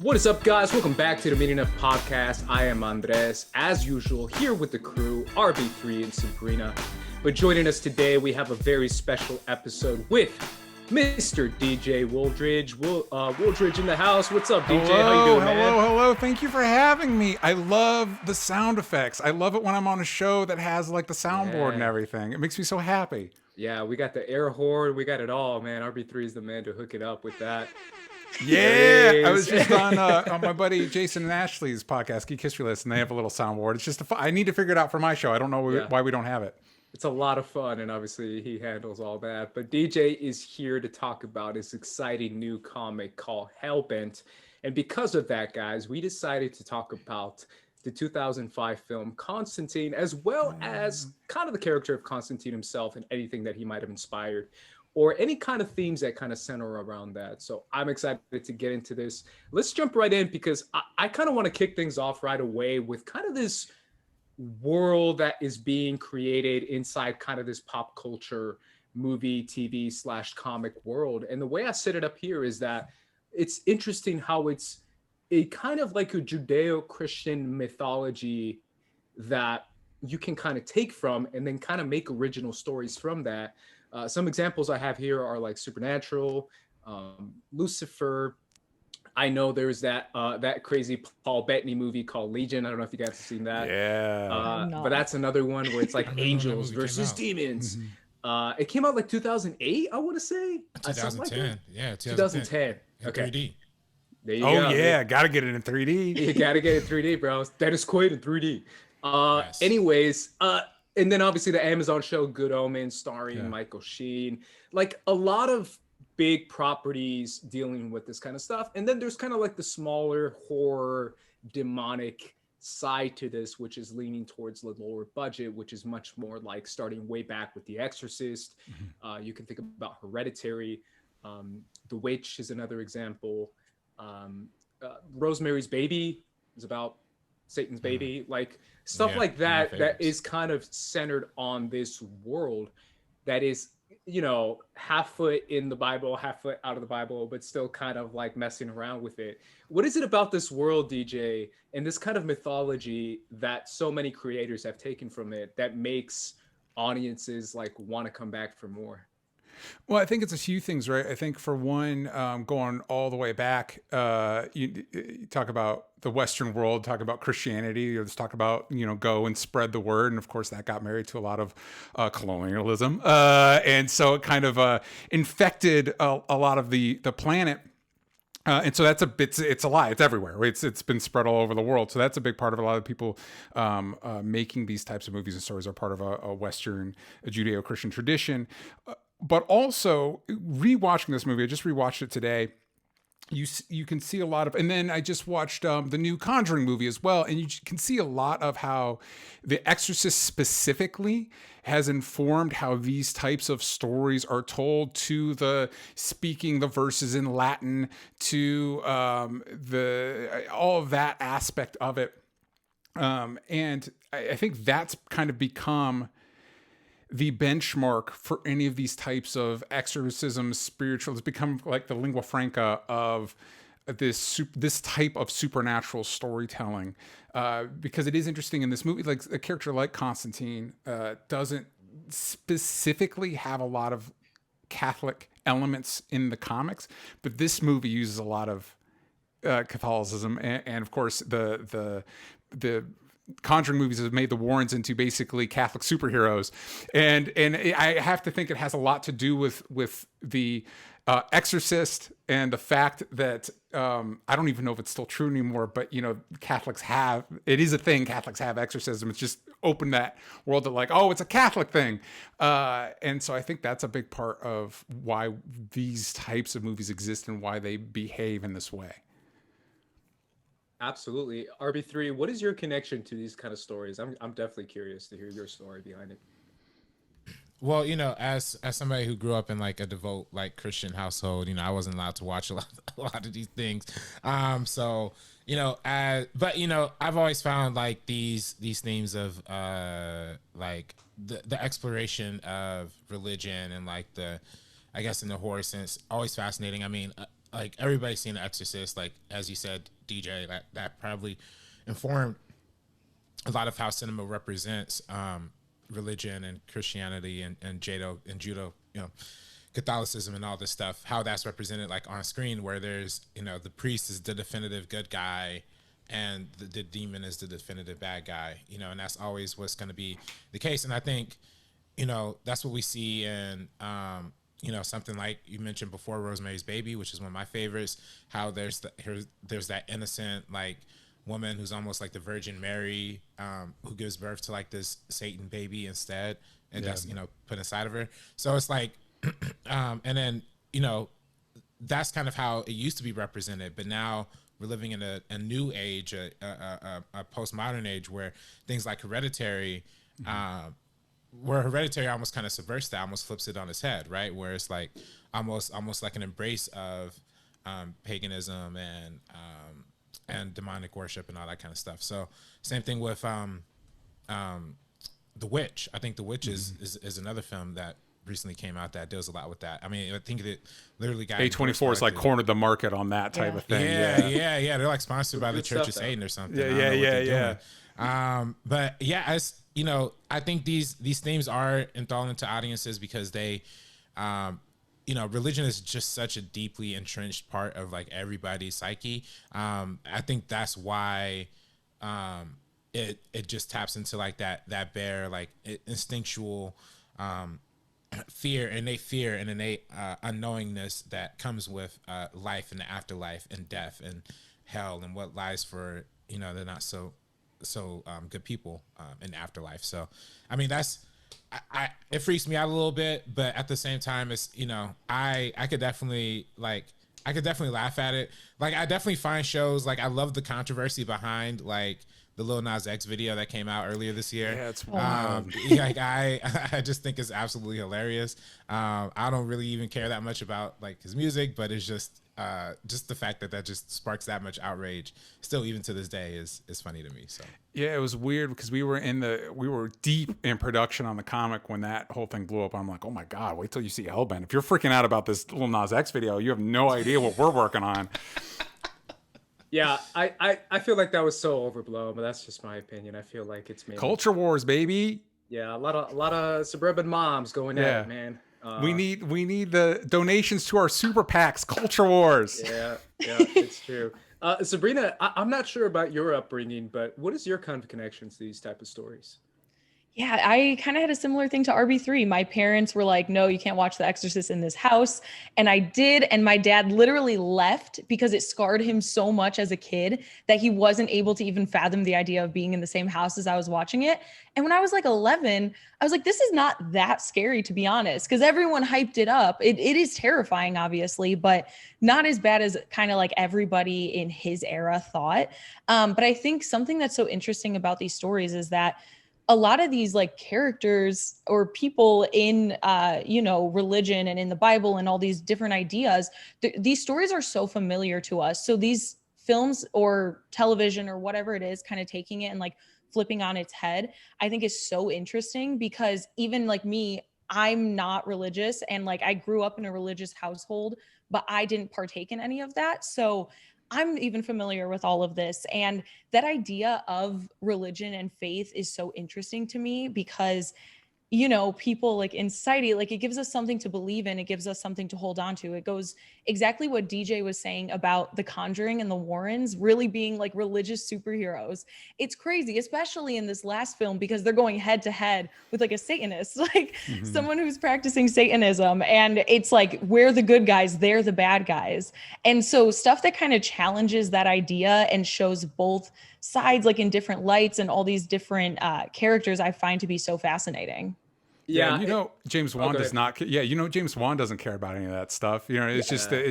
What is up, guys? Welcome back to the Meeting Up Podcast. I am Andres, as usual, here with the crew, RB3 and Sabrina. But joining us today, we have a very special episode with Mr. DJ Woolridge. Wooldridge in the house. What's up, DJ? How you doing, man? Hello. Thank you for having me. I love the sound effects. I love it when I'm on a show that has like the soundboard and everything. It makes me so happy. Yeah, we got the air horn. We got it all, man. RB3 is the man to hook it up with that. Yeah, I was just on my buddy Jason and Ashley's podcast, Geek History List, and they have a little soundboard. It's just I need to figure it out for my show. I don't know why we don't have it. It's a lot of fun, and obviously he handles all that. But DJ is here to talk about his exciting new comic called Hellbent. And because of that, guys, we decided to talk about the 2005 film Constantine, as well as kind of the character of Constantine himself and anything that he might have inspired, or any kind of themes that kind of center around that. So I'm excited to get into this. Let's jump right in, because I kind of want to kick things off right away with kind of this world that is being created inside kind of this pop culture movie, TV / comic world. And the way I set it up here is that it's interesting how it's a kind of like a Judeo-Christian mythology that you can kind of take from and then kind of make original stories from that. Some examples I have here are like Supernatural, Lucifer. I know there's that crazy Paul Bettany movie called Legion. I don't know if you guys have seen that. Yeah. But that's another one where it's like angels versus demons. It came out like 2008, I want to say. 2010. Yeah, 2010. Okay. 3D. There you go. Yeah, gotta get it in 3D. You gotta get it in 3D, bro. Dennis Quaid in 3D. Yes. Anyways, and then obviously the Amazon show Good Omens, starring Michael Sheen. Like a lot of big properties dealing with this kind of stuff. And then there's kind of like the smaller horror, demonic side to this, which is leaning towards the lower budget, which is much more like starting way back with The Exorcist. You can think about Hereditary. The Witch is another example. Rosemary's Baby is about Satan's baby, like stuff like that, that is kind of centered on this world that is, you know, half foot in the Bible, half foot out of the Bible, but still kind of like messing around with it. What is it about this world, DJ, and this kind of mythology that so many creators have taken from it that makes audiences like want to come back for more? Well, I think it's a few things, right? I think for one, going all the way back, you talk about the Western world, talk about Christianity, you just talk about, go and spread the word. And of course that got married to a lot of colonialism. And so it kind of infected a lot of the planet. And so it's a lie. It's everywhere. It's been spread all over the world. So that's a big part of a lot of people making these types of movies and stories are part of a Western, a Judeo-Christian tradition. But also rewatching this movie, I just rewatched it today. You can see a lot of, and then I just watched the new Conjuring movie as well, and you can see a lot of how The Exorcist specifically has informed how these types of stories are told, to the speaking the verses in Latin, to all of that aspect of it, and I think that's kind of become the benchmark for any of these types of exorcism, spiritual. It's become like the lingua franca of this type of supernatural storytelling, because it is interesting in this movie. Like a character like Constantine doesn't specifically have a lot of Catholic elements in the comics, but this movie uses a lot of Catholicism, and of course the Conjuring movies have made the Warrens into basically Catholic superheroes, and I have to think it has a lot to do with the Exorcist and the fact that I don't even know if it's still true anymore, but Catholics have, it is a thing. Catholics have exorcism. It's just opened that world to like, oh, it's a Catholic thing, and so I think that's a big part of why these types of movies exist and why they behave in this way. Absolutely. RB3, what is your connection to these kind of stories? I'm definitely curious to hear your story behind it. Well, as somebody who grew up in like a devout like Christian household, I wasn't allowed to watch a lot of these things. But I've always found like these themes of like the exploration of religion and like I guess in the horror sense, always fascinating. I mean, like everybody's seen The Exorcist, like as you said, DJ, that probably informed a lot of how cinema represents religion and Christianity and judo, Catholicism and all this stuff, how that's represented like on screen, where there's, the priest is the definitive good guy and the demon is the definitive bad guy, and that's always what's going to be the case. And I think, that's what we see in, something like you mentioned before, Rosemary's Baby, which is one of my favorites, how there's that innocent, like, woman who's almost like the Virgin Mary, who gives birth to like this Satan baby instead, and that's put inside of her. So it's like, and then that's kind of how it used to be represented, but now we're living in a new age, a postmodern age, where things like Hereditary, where Hereditary almost kind of subverts that, almost flips it on its head, right? Where it's like almost like an embrace of paganism and demonic worship and all that kind of stuff. So same thing with The Witch. I think The Witch is another film that recently came out that deals a lot with that. I mean, I think that literally got A24 has like cornered the market on that type of thing. Yeah. They're like sponsored by the Church of Satan or something. Yeah. But yeah, as I think these themes are enthralling to audiences because they, religion is just such a deeply entrenched part of like everybody's psyche. I think that's why it just taps into like that bare like instinctual fear, innate fear and innate unknowingness that comes with life and the afterlife and death and hell and what lies for they're not so good people in the afterlife. So I mean it freaks me out a little bit, but at the same time it's I could definitely laugh at it. Like I definitely find shows, like I love the controversy behind like the Lil Nas X video that came out earlier this year. Yeah, it's wild. Like I just think it's absolutely hilarious. I don't really even care that much about like his music, but it's just the fact that just sparks that much outrage still even to this day is funny to me. So yeah, it was weird because we were deep in production on the comic when that whole thing blew up. I'm like, oh my God, wait till you see Hellbent. If you're freaking out about this Lil Nas X video, you have no idea what we're working on. Yeah, I feel like that was so overblown, but that's just my opinion. I feel like it's mainly Culture wars, baby. Yeah, a lot of suburban moms going at it, man. We need the donations to our super PACs. Culture wars. Yeah, it's true. Sabrina, I'm not sure about your upbringing, but what is your kind of connection to these type of stories? Yeah, I kind of had a similar thing to RB3. My parents were like, no, you can't watch The Exorcist in this house. And I did. And my dad literally left because it scarred him so much as a kid that he wasn't able to even fathom the idea of being in the same house as I was watching it. And when I was like 11, I was like, this is not that scary, to be honest, because everyone hyped it up. It is terrifying, obviously, but not as bad as kind of like everybody in his era thought. But I think something that's so interesting about these stories is that a lot of these like characters or people in, religion and in the Bible and all these different ideas, these stories are so familiar to us. So these films or television or whatever it is, kind of taking it and like flipping on its head, I think is so interesting because even like me, I'm not religious and like I grew up in a religious household, but I didn't partake in any of that. So I'm even familiar with all of this. And that idea of religion and faith is so interesting to me because, people like in society, like it gives us something to believe in. It gives us something to hold on to. It goes exactly what DJ was saying about The Conjuring and the Warrens really being like religious superheroes. It's crazy, especially in this last film, because they're going head to head with like a Satanist, like someone who's practicing Satanism. And it's like, we're the good guys, they're the bad guys. And so stuff that kind of challenges that idea and shows both sides like in different lights and all these different characters I find to be so fascinating. Yeah, James Wan does not. Yeah, James Wan doesn't care about any of that stuff. It's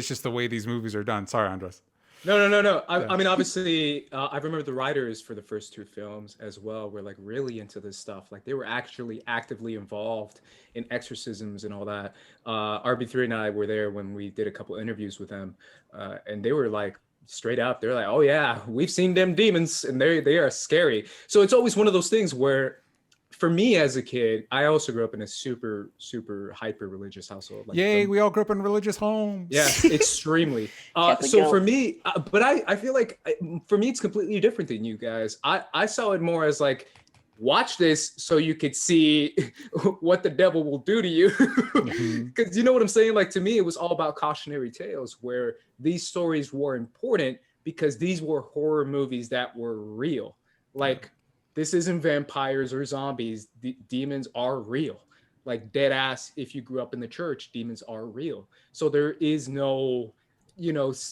just the way these movies are done. Sorry, Andres. No. I mean, obviously, I remember the writers for the first two films as well were like really into this stuff. Like they were actually actively involved in exorcisms and all that. RB3 and I were there when we did a couple interviews with them, and they were like straight up. They're like, "Oh yeah, we've seen them demons, and they are scary." So it's always one of those things where for me as a kid, I also grew up in a super, super hyper religious household. Like Yay, we all grew up in religious homes. yeah, extremely. Catholic So guilt. for me, but I feel like for me, it's completely different than you guys. I saw it more as like, watch this so you could see what the devil will do to you. Because you know what I'm saying? Like, to me, it was all about cautionary tales where these stories were important because these were horror movies that were real. Like, this isn't vampires or zombies. Demons are real. Like, dead ass, if you grew up in the church, demons are real. So there is no,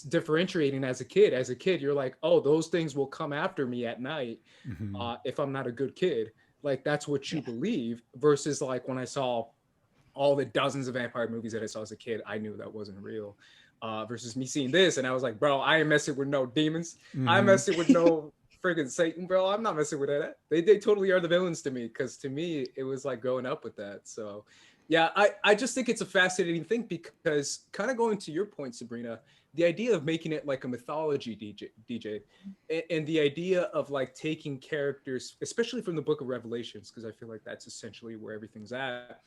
differentiating as a kid. As a kid, you're like, oh, those things will come after me at night if I'm not a good kid. Like, that's what you believe, versus like when I saw all the dozens of vampire movies that I saw as a kid, I knew that wasn't real. Versus me seeing this, and I was like, bro, I ain't messing with no demons. I'm messing with no friggin' Satan, bro. I'm not messing with that. They totally are the villains to me, because to me, it was like growing up with that. So yeah, I just think it's a fascinating thing, because kind of going to your point, Sabrina, the idea of making it like a mythology, DJ, and the idea of like taking characters, especially from the Book of Revelations, because I feel like that's essentially where everything's at,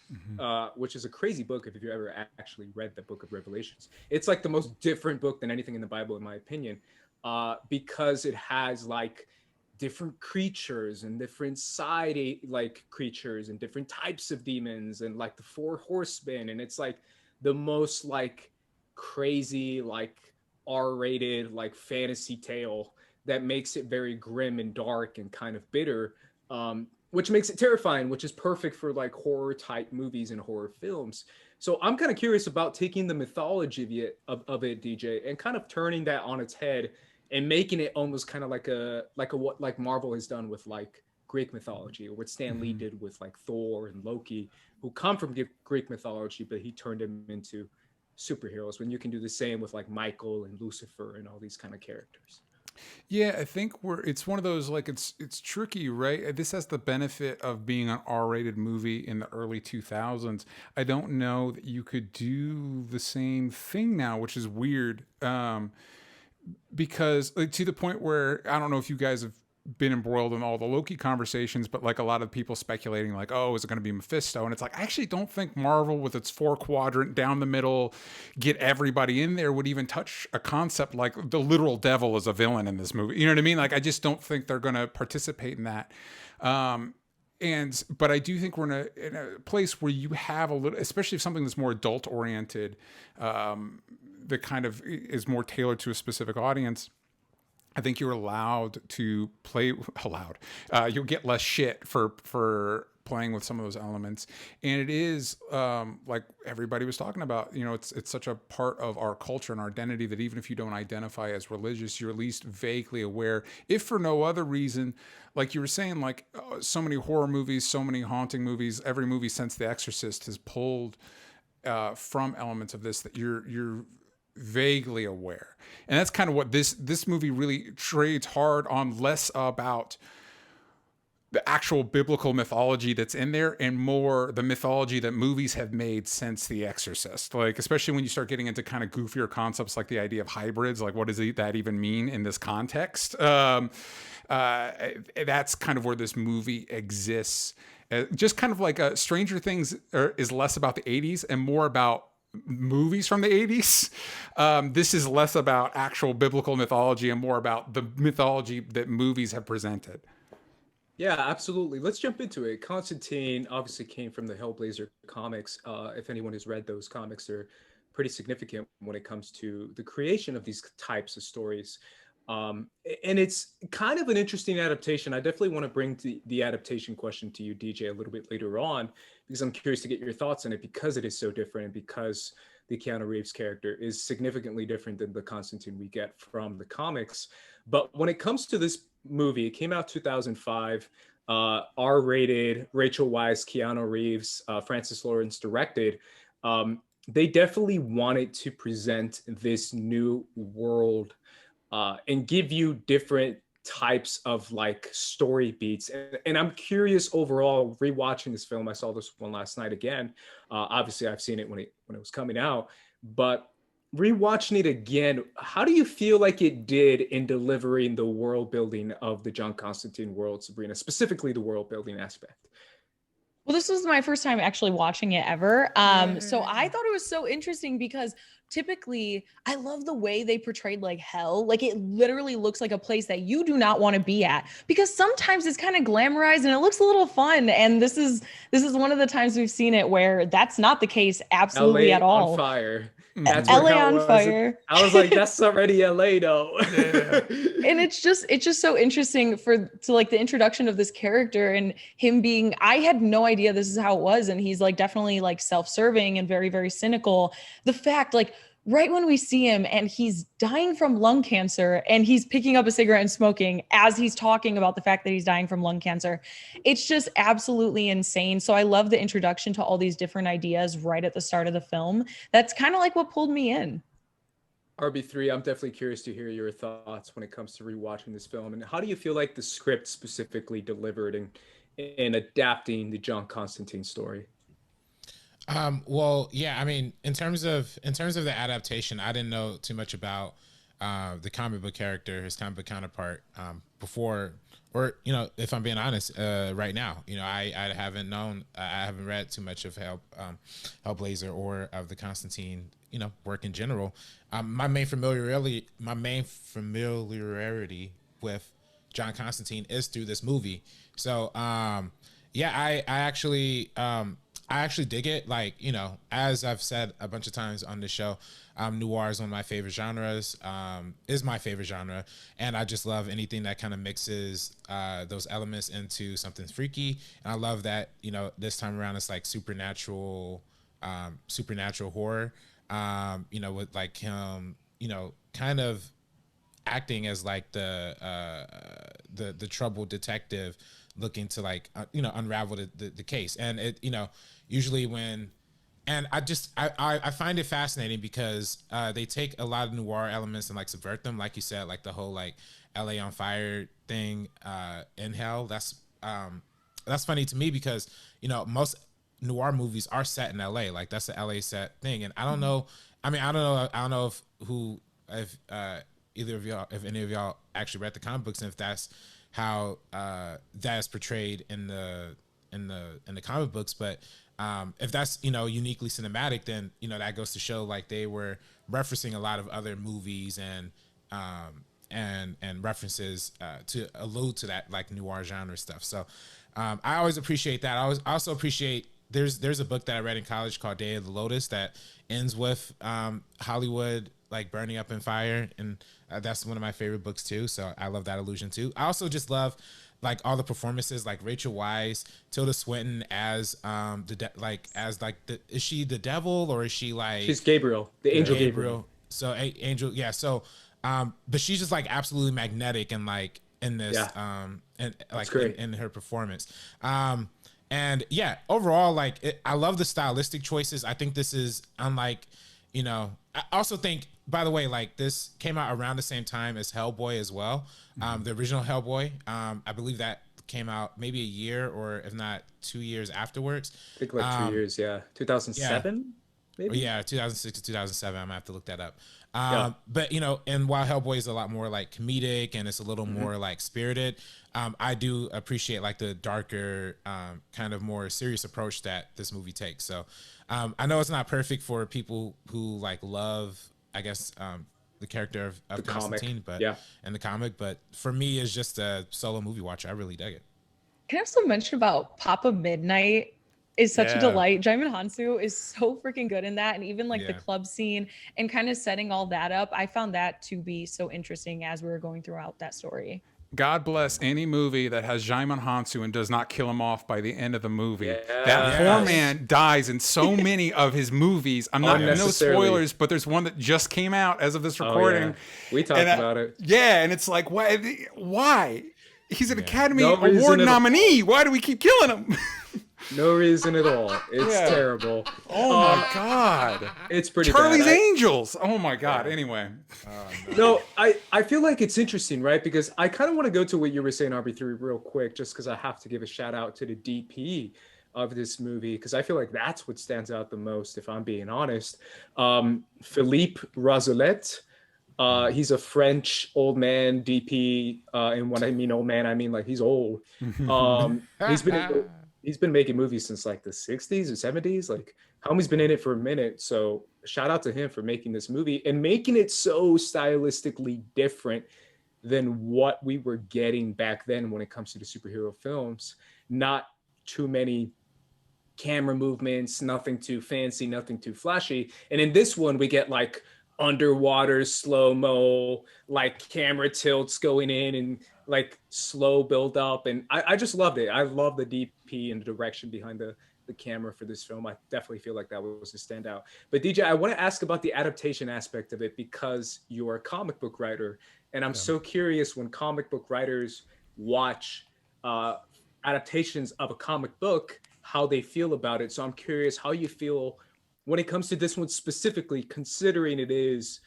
which is a crazy book if you ever actually read the Book of Revelations. It's like the most different book than anything in the Bible, in my opinion, because it has like different creatures and different like creatures and different types of demons and like the 4 horsemen, and it's like the most like crazy like R-rated like fantasy tale that makes it very grim and dark and kind of bitter, which makes it terrifying, which is perfect for like horror type movies and horror films. So I'm kind of curious about taking the mythology of it, DJ, and kind of turning that on its head and making it almost kind of like what like Marvel has done with like Greek mythology, or what Stan Lee did with like Thor and Loki, who come from Greek mythology, but he turned them into superheroes, when you can do the same with like Michael and Lucifer and all these kind of characters. Yeah, I think it's one of those, like, it's tricky, right? This has the benefit of being an R-rated movie in the early 2000s. I don't know that you could do the same thing now, which is weird. Because like, to the point where, I don't know if you guys have been embroiled in all the Loki conversations, but like a lot of people speculating like, oh, is it going to be Mephisto? And it's like, I actually don't think Marvel, with its 4-quadrant down the middle, get everybody in there, would even touch a concept like the literal devil is a villain in this movie. You know what I mean? Like, I just don't think they're going to participate in that. But I do think we're in a place where you have a little, especially if something that's more adult oriented, that kind of is more tailored to a specific audience. I think you're allowed to play allowed. You'll get less shit for playing with some of those elements, and it is like everybody was talking about. You know, it's such a part of our culture and our identity that even if you don't identify as religious, you're at least vaguely aware, if for no other reason. Like you were saying, like so many horror movies, so many haunting movies. Every movie since The Exorcist has pulled from elements of this that you're vaguely aware. And that's kind of what this movie really trades hard on, less about the actual biblical mythology that's in there and more the mythology that movies have made since The Exorcist. Like, especially when you start getting into kind of goofier concepts like the idea of hybrids, like what does that even mean in this context? That's kind of where this movie exists. Just kind of like Stranger Things is less about the 80s and more about movies from the 80s. This is less about actual biblical mythology and more about the mythology that movies have presented. Yeah, absolutely. Let's jump into it. Constantine obviously came from the Hellblazer comics. If anyone has read those comics, they're pretty significant when it comes to the creation of these types of stories. And it's kind of an interesting adaptation. I definitely want to bring the adaptation question to you, DJ, a little bit later on, because I'm curious to get your thoughts on it, because it is so different and because the Keanu Reeves character is significantly different than the Constantine we get from the comics. But when it comes to this movie, it came out 2005, R-rated, Rachel Weisz, Keanu Reeves, Francis Lawrence directed. They definitely wanted to present this new world and give you different types of like story beats. And I'm curious overall, rewatching this film, I saw this one last night again. Obviously I've seen it when it was coming out, but rewatching it again, how do you feel like it did in delivering the world building of the John Constantine world, Sabrina, specifically the world building aspect? Well, this was my first time actually watching it ever. So I thought it was so interesting because typically I love the way they portrayed like hell. Like it literally looks like a place that you do not want to be at, because sometimes it's kind of glamorized and it looks a little fun. And this is one of the times we've seen it where that's not the case absolutely LA at on all. fire. That's where LA hell on was. fire. I was like, that's already LA though. And it's just so interesting to like the introduction of this character and him being, I had no idea this is how it was, and he's like definitely like self-serving and very, very cynical. The fact, like, right when we see him and he's dying from lung cancer and he's picking up a cigarette and smoking as he's talking about the fact that he's dying from lung cancer, it's just absolutely insane. So I love the introduction to all these different ideas right at the start of the film. That's kind of like what pulled me in. RB3, I'm definitely curious to hear your thoughts when it comes to rewatching this film. And how do you feel like the script specifically delivered in adapting the John Constantine story? Well, yeah, I mean, in terms of the adaptation, I didn't know too much about the comic book character, his comic book counterpart, before, or if I'm being honest, right now, I haven't read too much of Hellblazer or of the Constantine work in general. My main familiarity with John Constantine is through this movie. So yeah, I actually dig it. Like, as I've said a bunch of times on the show, noir is one of my favorite genres, is my favorite genre. And I just love anything that kind of mixes those elements into something freaky. And I love that, this time around it's like supernatural horror, with like him, kind of acting as like the troubled detective looking to like unravel the case. And it usually when, and I find it fascinating because they take a lot of noir elements and like subvert them, like you said, like the whole like LA on fire thing in Hell. That's funny to me because most noir movies are set in LA, like that's the LA set thing. And I don't know, I don't know if either of y'all, if any of y'all actually read the comic books, and if that's how that is portrayed in the comic books. But if that's uniquely cinematic, then that goes to show like they were referencing a lot of other movies and references to allude to that like noir genre stuff. So I always appreciate that. I also appreciate there's a book that I read in college called Day of the Lotus that ends with Hollywood like burning up in fire, and that's one of my favorite books too. So I love that allusion too. I also just love like all the performances, like Rachel Weisz, Tilda Swinton as is she the devil or is she like, she's Gabriel, the angel Gabriel. So angel, yeah. So but she's just like absolutely magnetic and like in this and like in her performance. And yeah, overall, like I love the stylistic choices. I think this is unlike, I also think, by the way, like this came out around the same time as Hellboy as well. The original Hellboy, I believe that came out maybe a year or if not 2 years afterwards. I think like 2 years, 2007, maybe? Yeah, 2006 to 2007. I'm gonna have to look that up. But and while Hellboy is a lot more like comedic and it's a little more like spirited, I do appreciate like the darker, kind of more serious approach that this movie takes. So I know it's not perfect for people who like love, I guess, the character of Constantine, but in the comic, but for me, it's just a solo movie watcher. I really dig it. Can I also mention about Papa Midnight is such a delight. Jaimin Hansu is so freaking good in that. And even like the club scene and kind of setting all that up, I found that to be so interesting as we were going throughout that story. God bless any movie that has Jaimin Hansu and does not kill him off by the end of the movie. That poor man dies in so many of his movies. I'm not, no spoilers, but there's one that just came out as of this recording. We talked about it. Yeah, and it's like, why? He's an Academy Award nominee. Why do we keep killing him? No reason at all. It's terrible. Oh my God. It's pretty Charlie's bad. Angels. Oh my God. Anyway. No, I feel like it's interesting, right? Because I kind of want to go to what you were saying, RB3, real quick, just because I have to give a shout out to the DP of this movie, because I feel like that's what stands out the most, if I'm being honest. Philippe Razolet. He's a French old man DP. And when I mean old man, I mean like he's old. He's been he's been making movies since like the 60s or 70s. Like homie's been in it for a minute. So shout out to him for making this movie and making it so stylistically different than what we were getting back then when it comes to the superhero films. Not too many camera movements, nothing too fancy, nothing too flashy. And in this one, we get like underwater slow mo, like camera tilts going in and like slow build up. And I just loved it. I love the DP and the direction behind the camera for this film. I definitely feel like that was a standout. But DJ, I want to ask about the adaptation aspect of it because you're a comic book writer. And I'm so curious when comic book writers watch adaptations of a comic book, how they feel about it. So I'm curious how you feel when it comes to this one specifically, considering it is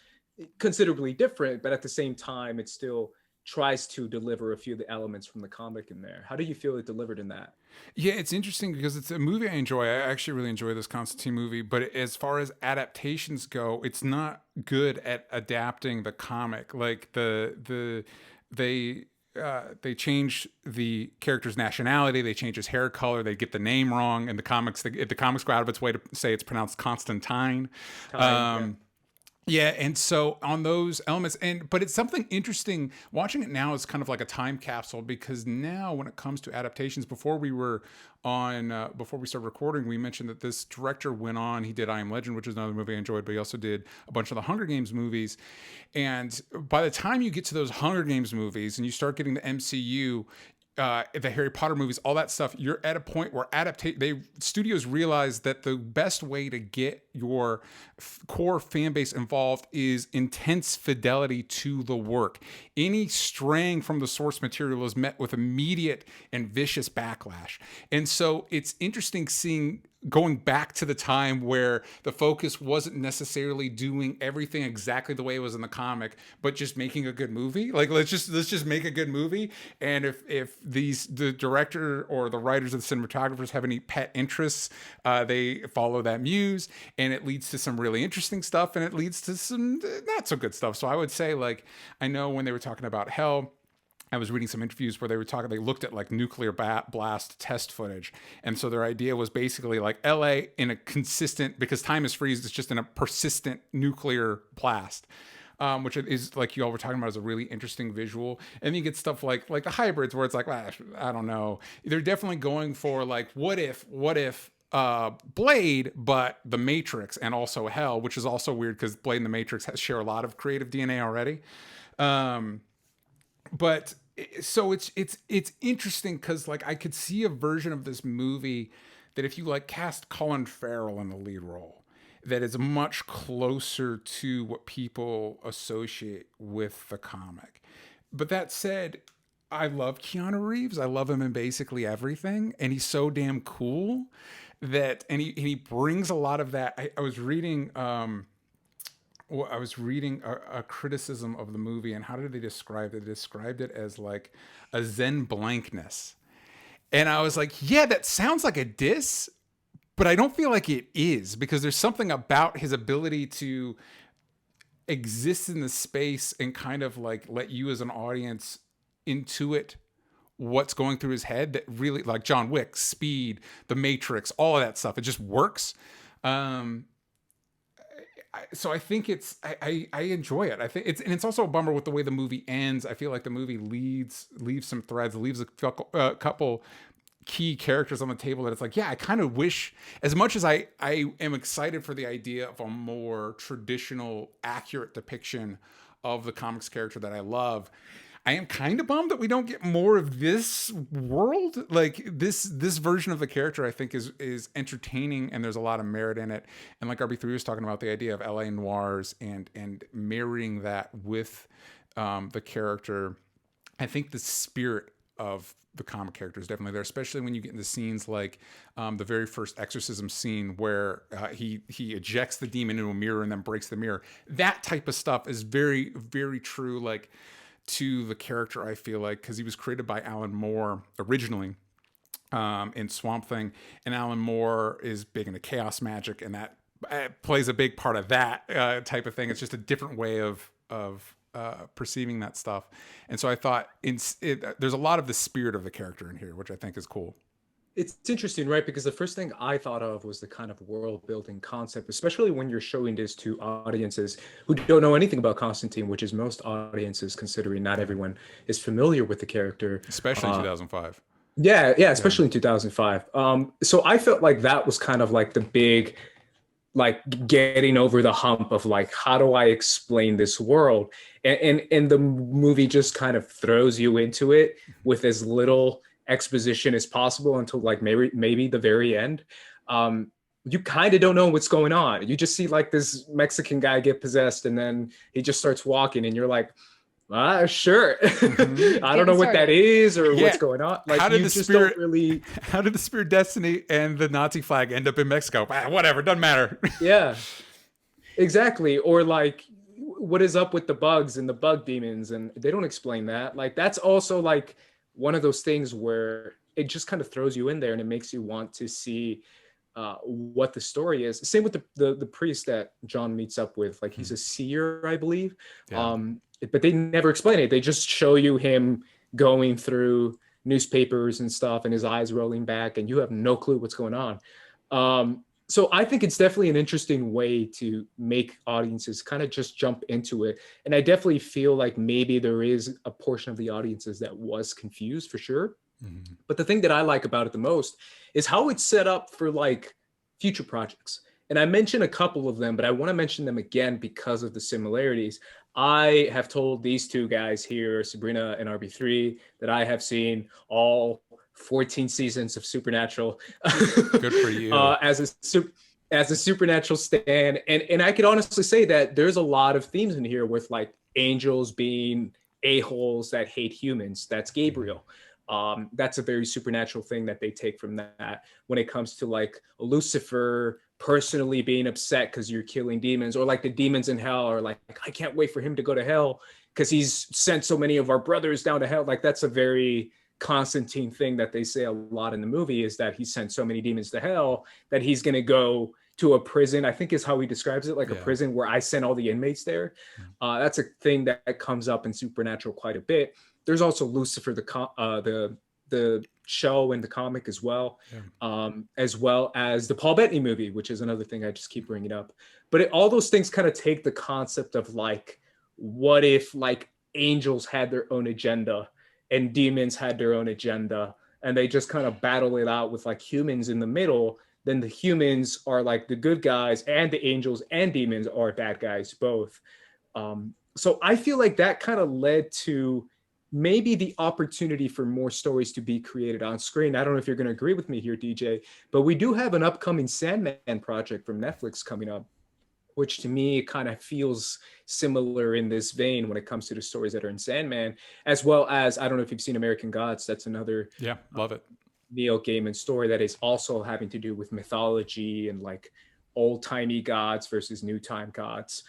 considerably different, but at the same time, it still tries to deliver a few of the elements from the comic in there. How do you feel it delivered in that? Yeah, it's interesting because it's a movie I enjoy. I actually really enjoy this Constantine movie, but as far as adaptations go, it's not good at adapting the comic. Like they change the character's nationality, they change his hair color, they get the name wrong. In the comics, the comics go out of its way to say it's pronounced Constantine. Yeah, and so on those elements, but it's something interesting. Watching it now is kind of like a time capsule because now, when it comes to adaptations, before we started recording, we mentioned that this director went on. He did I Am Legend, which is another movie I enjoyed, but he also did a bunch of the Hunger Games movies. And by the time you get to those Hunger Games movies and you start getting the MCU, the Harry Potter movies, all that stuff, you're at a point where studios realize that the best way to get your core fan base involved is intense fidelity to the work. Any straying from the source material is met with immediate and vicious backlash. And so it's interesting going back to the time where the focus wasn't necessarily doing everything exactly the way it was in the comic, but just making a good movie. Like let's just make a good movie. And if the director or the writers or the cinematographers have any pet interests, they follow that muse, and it leads to some really interesting stuff, and it leads to some not so good stuff. So I would say, like, I know when they were talking about Hell, I was reading some interviews where they looked at like nuclear blast test footage. And so their idea was basically like LA in a consistent, because time is freeze, it's just in a persistent nuclear blast. Which is, like you all were talking about, is a really interesting visual. And then you get stuff like the hybrids where it's like, well, I don't know. They're definitely going for like, what if Blade, but the Matrix and also Hell, which is also weird because Blade and the Matrix share a lot of creative DNA already. But so it's interesting because like I could see a version of this movie that if you like cast Colin Farrell in the lead role, that is much closer to what people associate with the comic. But that said, I love Keanu Reeves. I love him in basically everything, and he's so damn cool that he brings a lot of that. I was reading a criticism of the movie, and how did they describe it? They described it as like a Zen blankness. And I was like, yeah, that sounds like a diss, but I don't feel like it is, because there's something about his ability to exist in the space and kind of like let you as an audience intuit what's going through his head that really, like John Wick, Speed, The Matrix, all of that stuff. It just works. So I think I enjoy it. I think it's also a bummer with the way the movie ends. I feel like the movie leaves some threads, leaves a couple key characters on the table that it's like, yeah, I kind of wish, as much as I am excited for the idea of a more traditional, accurate depiction of the comics character that I love, I am kind of bummed that we don't get more of this world. Like this version of the character, I think is entertaining, and there's a lot of merit in it. And like RB3 was talking about, the idea of LA noirs and marrying that with the character. I think the spirit of the comic character is definitely there, especially when you get into scenes like the very first exorcism scene where he ejects the demon into a mirror and then breaks the mirror. That type of stuff is very, very true, like, to the character, I feel like, because he was created by Alan Moore originally in Swamp Thing, and Alan Moore is big into chaos magic, and that plays a big part of that type of thing. It's just a different way of perceiving that stuff. And so I thought there's a lot of the spirit of the character in here, which I think is cool. It's interesting, right? Because the first thing I thought of was the kind of world building concept, especially when you're showing this to audiences who don't know anything about Constantine, which is most audiences, considering not everyone is familiar with the character. Especially in 2005. Yeah, especially in 2005. So I felt like that was kind of like the big, like getting over the hump of like, how do I explain this world? And the movie just kind of throws you into it with as little exposition as possible until like maybe the very end. You kind of don't know what's going on. You just see like this Mexican guy get possessed, and then he just starts walking, and you're like, sure. I don't know what that is or what's going on. Like, how did you the just spirit, don't really. How did the Spirit Destiny and the Nazi flag end up in Mexico? Whatever, doesn't matter. Yeah, exactly. Or like, what is up with the bugs and the bug demons? And they don't explain that. Like, that's also like one of those things where it just kind of throws you in there and it makes you want to see what the story is. Same with the priest that John meets up with. Like, he's a seer, I believe. Yeah. But they never explain it. They just show you him going through newspapers and stuff and his eyes rolling back, and you have no clue what's going on. So I think it's definitely an interesting way to make audiences kind of just jump into it. And I definitely feel like maybe there is a portion of the audiences that was confused for sure. Mm-hmm. But the thing that I like about it the most is how it's set up for like future projects. And I mentioned a couple of them, but I want to mention them again because of the similarities. I have told these two guys here, Sabrina and RB3, that I have seen all 14 seasons of Supernatural. Good for you. As a Supernatural stan. And I could honestly say that there's a lot of themes in here with like angels being a-holes that hate humans. That's Gabriel. That's a very supernatural thing that they take from that when it comes to like Lucifer personally being upset because you're killing demons, or like the demons in hell are like, I can't wait for him to go to hell because he's sent so many of our brothers down to hell. Like, that's a very Constantine thing that they say a lot in the movie, is that he sent so many demons to hell that he's going to go to a prison, I think is how he describes it, like a prison where I sent all the inmates there. That's a thing that comes up in Supernatural quite a bit. There's also Lucifer, the show and the comic as well, as well as the Paul Bettany movie, which is another thing I just keep bringing up. But all those things kind of take the concept of like, what if like angels had their own agenda and demons had their own agenda, and they just kind of battle it out with like humans in the middle. Then the humans are like the good guys, and the angels and demons are bad guys both. So I feel like that kind of led to maybe the opportunity for more stories to be created on screen. I don't know if you're going to agree with me here, DJ, but we do have an upcoming Sandman project from Netflix coming up, which to me kind of feels similar in this vein when it comes to the stories that are in Sandman, as well as, I don't know if you've seen American Gods. That's another love it, Neil Gaiman story that is also having to do with mythology and like old-timey gods versus new-time gods,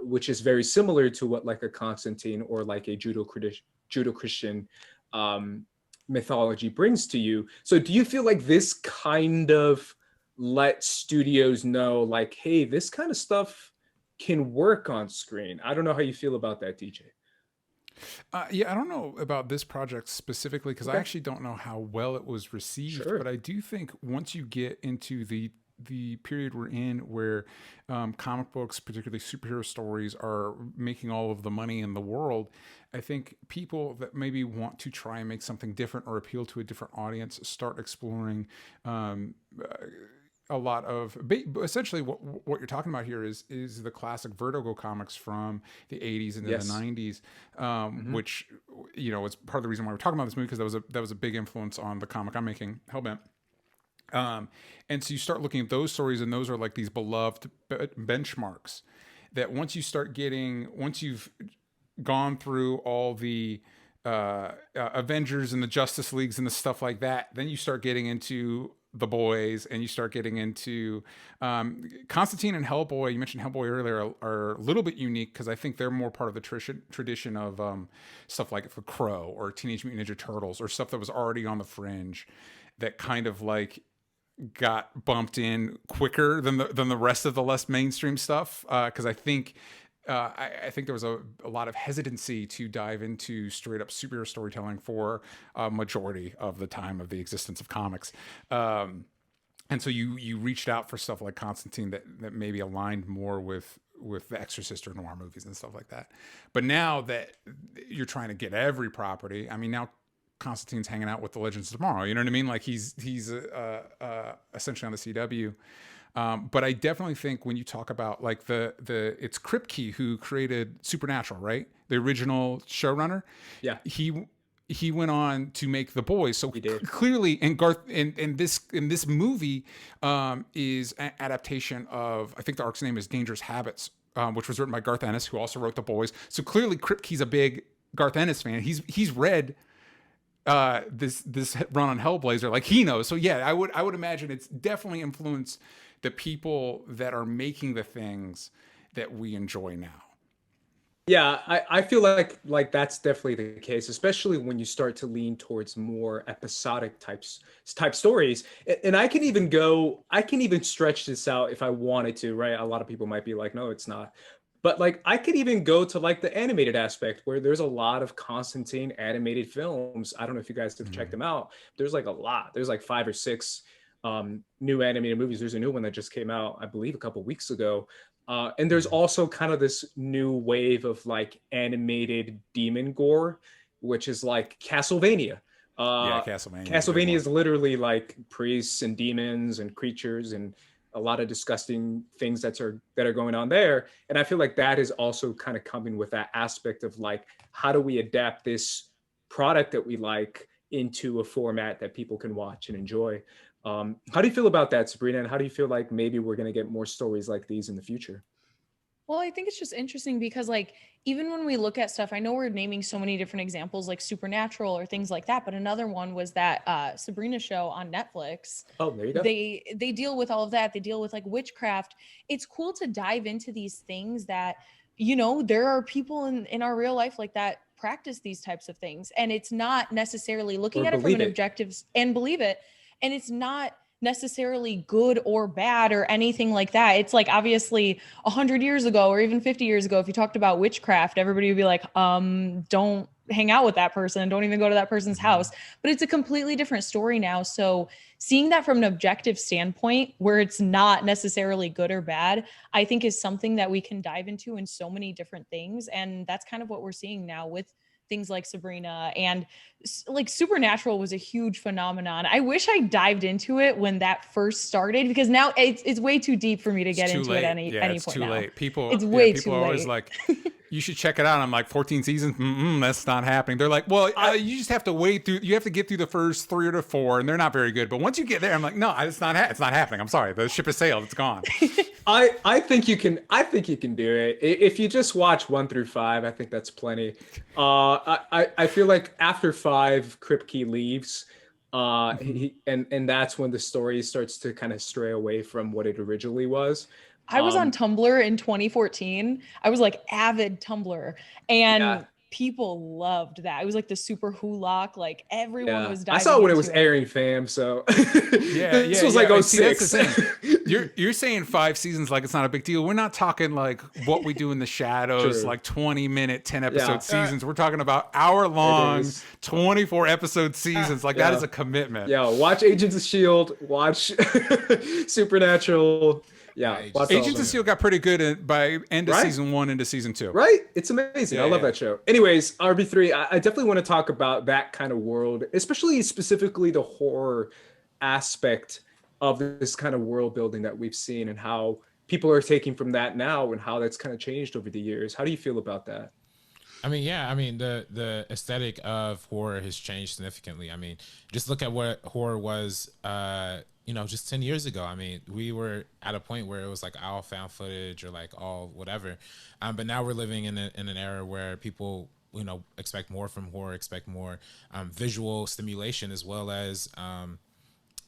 which is very similar to what like a Constantine or like a Judeo-Christian mythology brings to you. So do you feel like this kind of let studios know like, hey, this kind of stuff can work on screen? I don't know how you feel about that, DJ. I don't know about this project specifically because I actually don't know how well it was received. Sure. But I do think once you get into the period we're in where comic books, particularly superhero stories, are making all of the money in the world, I think people that maybe want to try and make something different or appeal to a different audience start exploring a lot of essentially what you're talking about here is the classic Vertigo comics from the 80s and the 90s, which, you know, it's part of the reason why we're talking about this movie, because that was a big influence on the comic I'm making, Hellbent. And so you start looking at those stories, and those are like these beloved benchmarks that once you've gone through all the Avengers and the Justice Leagues and the stuff like that, then you start getting into The Boys, and you start getting into Constantine and Hellboy. You mentioned Hellboy earlier, are a little bit unique because I think they're more part of the tradition of stuff like The Crow or Teenage Mutant Ninja Turtles, or stuff that was already on the fringe that kind of like got bumped in quicker than the rest of the less mainstream stuff. Because I think I think there was a lot of hesitancy to dive into straight up superhero storytelling for a majority of the time of the existence of comics. And so you reached out for stuff like Constantine that maybe aligned more with The Exorcist or noir movies and stuff like that. But now that you're trying to get every property, I mean, now Constantine's hanging out with the Legends of Tomorrow. You know what I mean? Like he's essentially on the CW. But I definitely think when you talk about like it's Kripke who created Supernatural, right? The original showrunner. Yeah. He went on to make The Boys. So He did. clearly, and Garth in this movie is an adaptation of, I think the arc's name is Dangerous Habits, which was written by Garth Ennis, who also wrote The Boys. So clearly, Kripke's a big Garth Ennis fan. He's read this run on Hellblazer, like he knows. So yeah, I would imagine it's definitely influenced the people that are making the things that we enjoy now. Yeah, I feel like that's definitely the case, especially when you start to lean towards more episodic type stories. And I can even stretch this out if I wanted to, right? A lot of people might be like, no, it's not. But like I could even go to like the animated aspect where there's a lot of Constantine animated films. I don't know if you guys have checked them out. There's like a lot. There's like 5 or 6 new animated movies. There's a new one that just came out, I believe, a couple weeks ago. And there's also kind of this new wave of like animated demon gore, which is like Castlevania. Castlevania. Castlevania is literally like priests and demons and creatures and a lot of disgusting things that are going on there. And I feel like that is also kind of coming with that aspect of like, how do we adapt this product that we like into a format that people can watch and enjoy? How do you feel about that, Sabrina? And how do you feel like maybe we're going to get more stories like these in the future? Well, I think it's just interesting because like, even when we look at stuff, I know we're naming so many different examples like Supernatural or things like that, but another one was that Sabrina show on Netflix. Oh, there you go. They deal with all of that. They deal with like witchcraft. It's cool to dive into these things that, you know, there are people in our real life like that practice these types of things. And it's not necessarily looking at it from an objective and believe it. And it's not necessarily good or bad or anything like that. It's like obviously 100 years ago or even 50 years ago, if you talked about witchcraft, everybody would be like, don't hang out with that person. Don't even go to that person's house. But it's a completely different story now. So seeing that from an objective standpoint where it's not necessarily good or bad, I think is something that we can dive into in so many different things. And that's kind of what we're seeing now with things like Sabrina, and like Supernatural was a huge phenomenon. I wish I dived into it when that first started because now it's way too deep for me to get into it any point too now. Late. People People are always like, you should check it out. I'm like, 14 seasons? That's not happening. They're like, well, you just have to wait through. You have to get through the first 3 or 4, and they're not very good. But once you get there, I'm like, no, it's not happening. I'm sorry, the ship has sailed. It's gone. I think you can do it if you just watch 1 through 5. I think that's plenty. I feel like after 5, Kripke leaves, and that's when the story starts to kind of stray away from what it originally was. I was on Tumblr in 2014. I was like avid Tumblr, and people loved that. It was like the super Hulock, like everyone was diving. I saw it when it was airing, fam. So this was like 06. You're saying 5 seasons like it's not a big deal. We're not talking like What We Do in the Shadows, like 20-minute, 10-episode seasons. We're talking about hour-long, 24-episode seasons. Like that is a commitment. Yeah, watch Agents of S.H.I.E.L.D., watch Supernatural. Yeah, Agents of S.H.I.E.L.D. got pretty good by end of season 1 into season 2. Right? It's amazing. I love that show. Anyways, RB3, I definitely want to talk about that kind of world, specifically the horror aspect of this kind of world building that we've seen and how people are taking from that now and how that's kind of changed over the years. How do you feel about that? I mean, the aesthetic of horror has changed significantly. I mean, just look at what horror was, just 10 years ago. I mean, we were at a point where it was like all found footage or like all whatever. But now we're living in an era where people, expect more from horror, expect more visual stimulation as well as,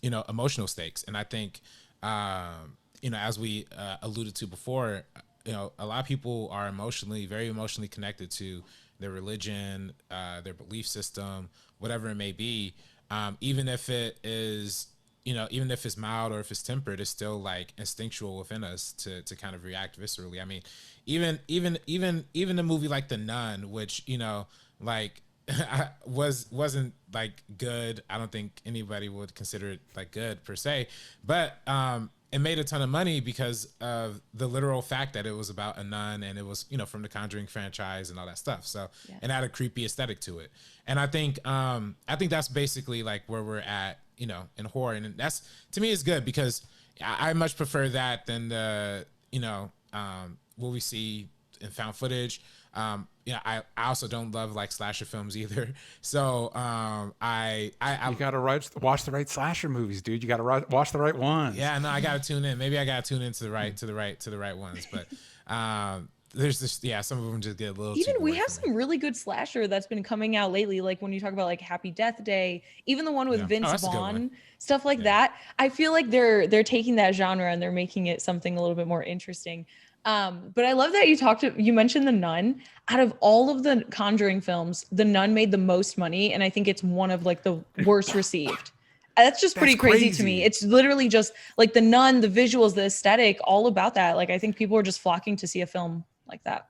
emotional stakes. And I think, as we alluded to before, a lot of people are very emotionally connected to their religion, their belief system, whatever it may be, even if it is, even if it's mild or if it's tempered, it's still like instinctual within us to kind of react viscerally. I mean, even a movie like The Nun, which, like wasn't like good. I don't think anybody would consider it like good per se, but it made a ton of money because of the literal fact that it was about a nun and it was, from the Conjuring franchise and all that stuff. So it had a creepy aesthetic to it. And I think that's basically like where we're at, in horror. And that's, to me, is good because I much prefer that than the, what we see in found footage. I also don't love like slasher films either. So I you gotta watch the right slasher movies, dude. You gotta watch the right ones. Yeah, no, I gotta tune in. Maybe I gotta tune into the right ones. But there's just some of them just get a little. Even we have some really good slasher that's been coming out lately. Like when you talk about like Happy Death Day, even the one with Vince Vaughn, stuff like that. I feel like they're taking that genre and they're making it something a little bit more interesting. But I love that you mentioned The Nun. Out of all of the Conjuring films, The Nun made the most money, and I think it's one of like the worst received. That's pretty crazy to me. It's literally just like The Nun, the visuals, the aesthetic, all about that. Like I think people are just flocking to see a film like that.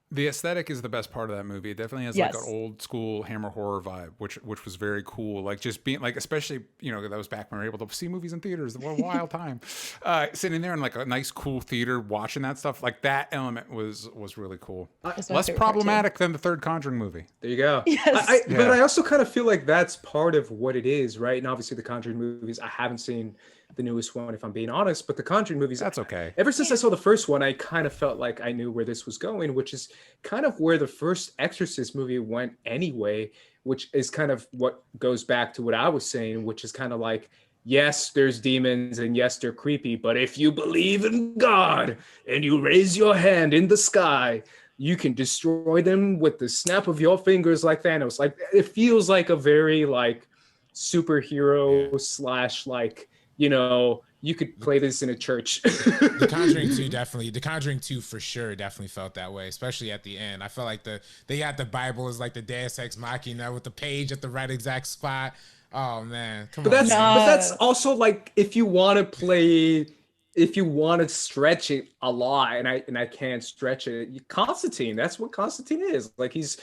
The aesthetic is the best part of that movie. It definitely has like an old school Hammer horror vibe, which was very cool. Like just being like, especially, that was back when we were able to see movies in theaters. What a wild time. Sitting there in like a nice, cool theater, watching that stuff. Like that element was really cool. Less problematic than the third Conjuring movie. There you go. Yes. But I also kind of feel like that's part of what it is, right? And obviously the Conjuring movies, I haven't seen the newest one, if I'm being honest, but the Conjuring movies, that's okay. Ever since I saw the first one, I kind of felt like I knew where this was going, which is kind of where the first Exorcist movie went anyway, which is kind of what goes back to what I was saying, which is kind of like, yes, there's demons and yes, they're creepy, but if you believe in God and you raise your hand in the sky, you can destroy them with the snap of your fingers like Thanos. Like it feels like a very like superhero slash like, you could play this in a church. The Conjuring 2 for sure definitely felt that way, especially at the end. I felt like they had the Bible as like the Deus Ex Machina with the page at the right exact spot. Oh man, but that's also like if you want to stretch it a lot, and I can't stretch it. Constantine, that's what Constantine is. Like he's,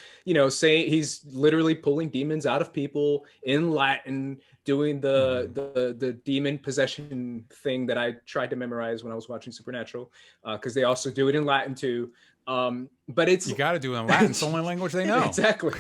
saying he's literally pulling demons out of people in Latin, doing the demon possession thing that I tried to memorize when I was watching Supernatural, because they also do it in Latin too. But you got to do it in Latin. It's the only language they know. Exactly.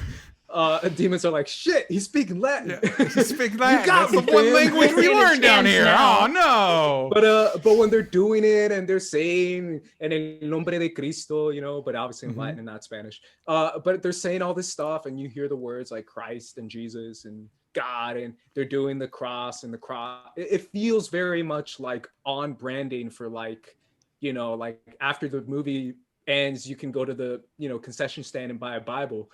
Demons are like, shit, he's speaking Latin. Yeah, he's speaking Latin. You got That's the one language we learned down here. Oh no. But when they're doing it and they're saying en el nombre de Cristo, but obviously in Latin and not Spanish. But they're saying all this stuff and you hear the words like Christ and Jesus and God, and they're doing the cross and the cross. It feels very much like on branding for like, like after the movie ends, you can go to the, concession stand and buy a Bible.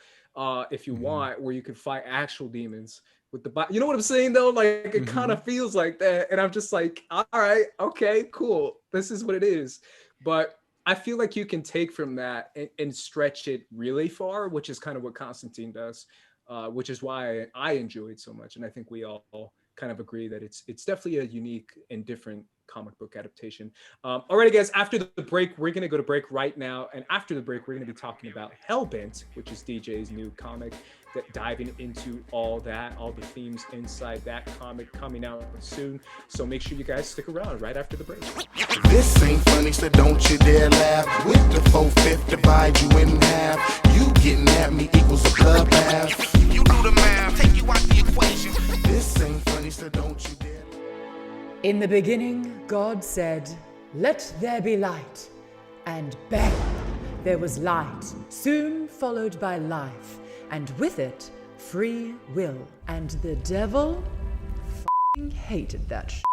If you want, where you can fight actual demons with the Bible. You know what I'm saying though? Like it kind of feels like that. And I'm just like, all right, okay, cool. This is what it is. But I feel like you can take from that and stretch it really far, which is kind of what Constantine does, which is why I enjoy it so much. And I think we all kind of agree that it's definitely a unique and different comic book adaptation. Alrighty guys, after the break, we're going to go to break right now. And after the break, we're going to be talking about Hellbent, which is DJ's new comic, that diving into all the themes inside that comic coming out soon. So make sure you guys stick around right after the break. This ain't funny, so don't you dare laugh. With the 4/5 divide you in half. You getting at me equals a club half. You do the math, take you out the equation. This ain't funny, so don't you dare. In the beginning, God said, "Let there be light." And bang, there was light, soon followed by life, and with it, free will. And the devil f***ing hated that shit.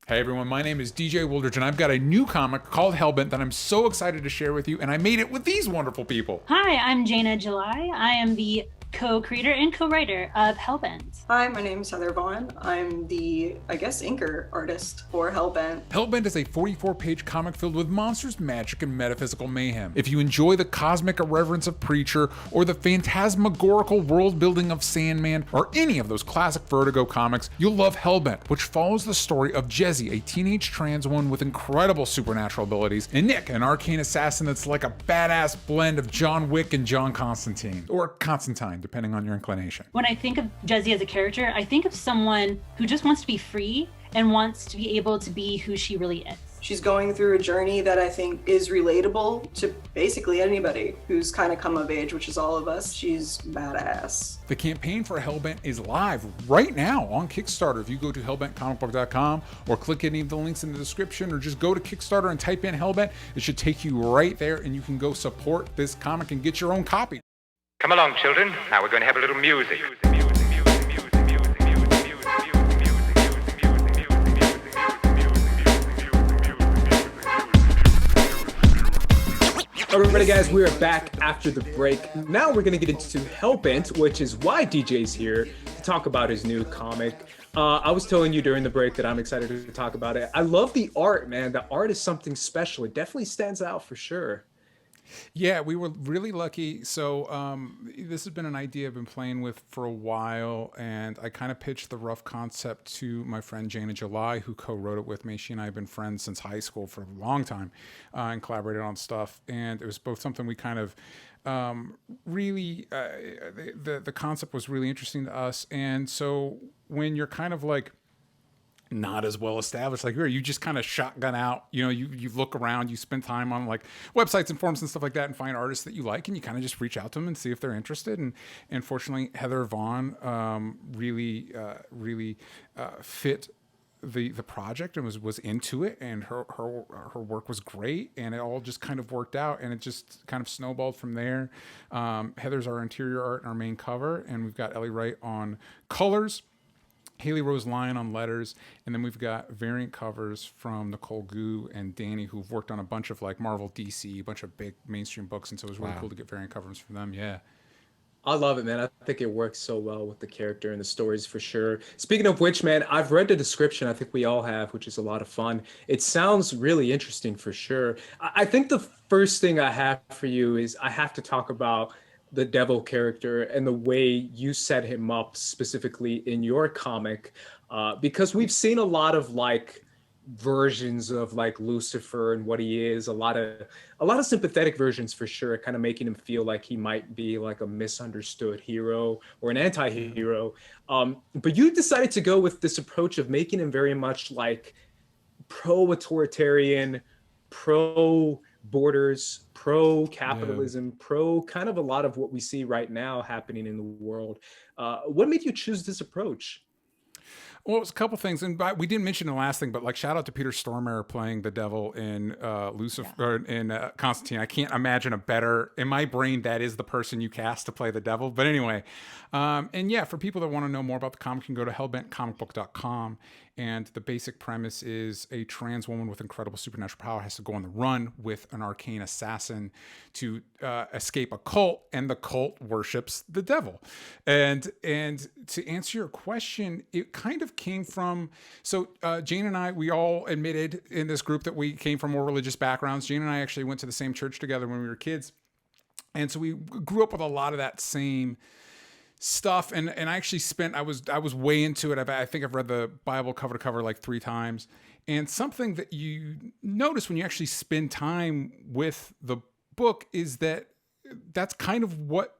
Hey everyone, my name is DJ Woolridge, and I've got a new comic called Hellbent that I'm so excited to share with you, and I made it with these wonderful people. Hi, I'm Jaina July. I am the co-creator and co-writer of Hellbent. Hi, my name is Heather Vaughn. I'm the, inker artist for Hellbent. Hellbent is a 44-page comic filled with monsters, magic, and metaphysical mayhem. If you enjoy the cosmic irreverence of Preacher, or the phantasmagorical world-building of Sandman, or any of those classic Vertigo comics, you'll love Hellbent, which follows the story of Jezzy, a teenage trans woman with incredible supernatural abilities, and Nick, an arcane assassin that's like a badass blend of John Wick and John Constantine. Or Constantine, depending on your inclination. When I think of Jezzy as a character, I think of someone who just wants to be free and wants to be able to be who she really is. She's going through a journey that I think is relatable to basically anybody who's kind of come of age, which is all of us. She's badass. The campaign for Hellbent is live right now on Kickstarter. If you go to hellbentcomicbook.com or click any of the links in the description, or just go to Kickstarter and type in Hellbent, it should take you right there, and you can go support this comic and get your own copy. Come along, children. Now we're going to have a little music. Alright guys, we are back after the break. Now we're going to get into Hellbent, which is why DJ's here to talk about his new comic. I was telling you during the break that I'm excited to talk about it. I love the art, man. The art is something special. It definitely stands out for sure. Yeah, we were really lucky. So this has been an idea I've been playing with for a while, and I kind of pitched the rough concept to my friend Jana July, who co-wrote it with me. She and I have been friends since high school for a long time, and collaborated on stuff. And it was both something we kind of really, the concept was really interesting to us. And so when you're kind of like not as well established, like you just kind of shotgun out, you look around, you spend time on like websites and forums and stuff like that, and find artists that you like, and you kind of just reach out to them and see if they're interested. And fortunately, Heather Vaughn really fit the project and was into it, and her work was great, and it all just kind of worked out, and it just kind of snowballed from there. Heather's our interior art and our main cover, and we've got Ellie Wright on colors, Haley Rose Lyon on letters, and then we've got variant covers from Nicole Gu and Danny, who've worked on a bunch of like Marvel, DC, a bunch of big mainstream books, and so it was really cool to get variant covers from them. Yeah. I love it, man. I think it works so well with the character and the stories for sure. Speaking of which, man, I've read the description. I think we all have, which is a lot of fun. It sounds really interesting for sure. I think the first thing I have for you is I have to talk about the devil character and the way you set him up specifically in your comic, because we've seen a lot of like versions of like Lucifer and what he is, a lot of sympathetic versions for sure, kind of making him feel like he might be like a misunderstood hero or an anti-hero. But you decided to go with this approach of making him very much like pro-authoritarian, pro-borders, pro-capitalism, pro kind of a lot of what we see right now happening in the world. What made you choose this approach? Well, it was a couple things, and we didn't mention the last thing, but like shout out to Peter Stormare playing the devil in Lucifer, in Constantine. I can't imagine a better, in my brain, that is the person you cast to play the devil. But anyway, and yeah, for people that want to know more about the comic, you can go to hellbentcomicbook.com. And the basic premise is a trans woman with incredible supernatural power has to go on the run with an arcane assassin to escape a cult, and the cult worships the devil. And to answer your question, it kind of came from, so Jane and I, we all admitted in this group that we came from more religious backgrounds. Jane and I actually went to the same church together when we were kids. And so we grew up with a lot of that same stuff, and I actually I was way into it. I think I've read the Bible cover to cover like 3 times. And something that you notice when you actually spend time with the book is that that's kind of what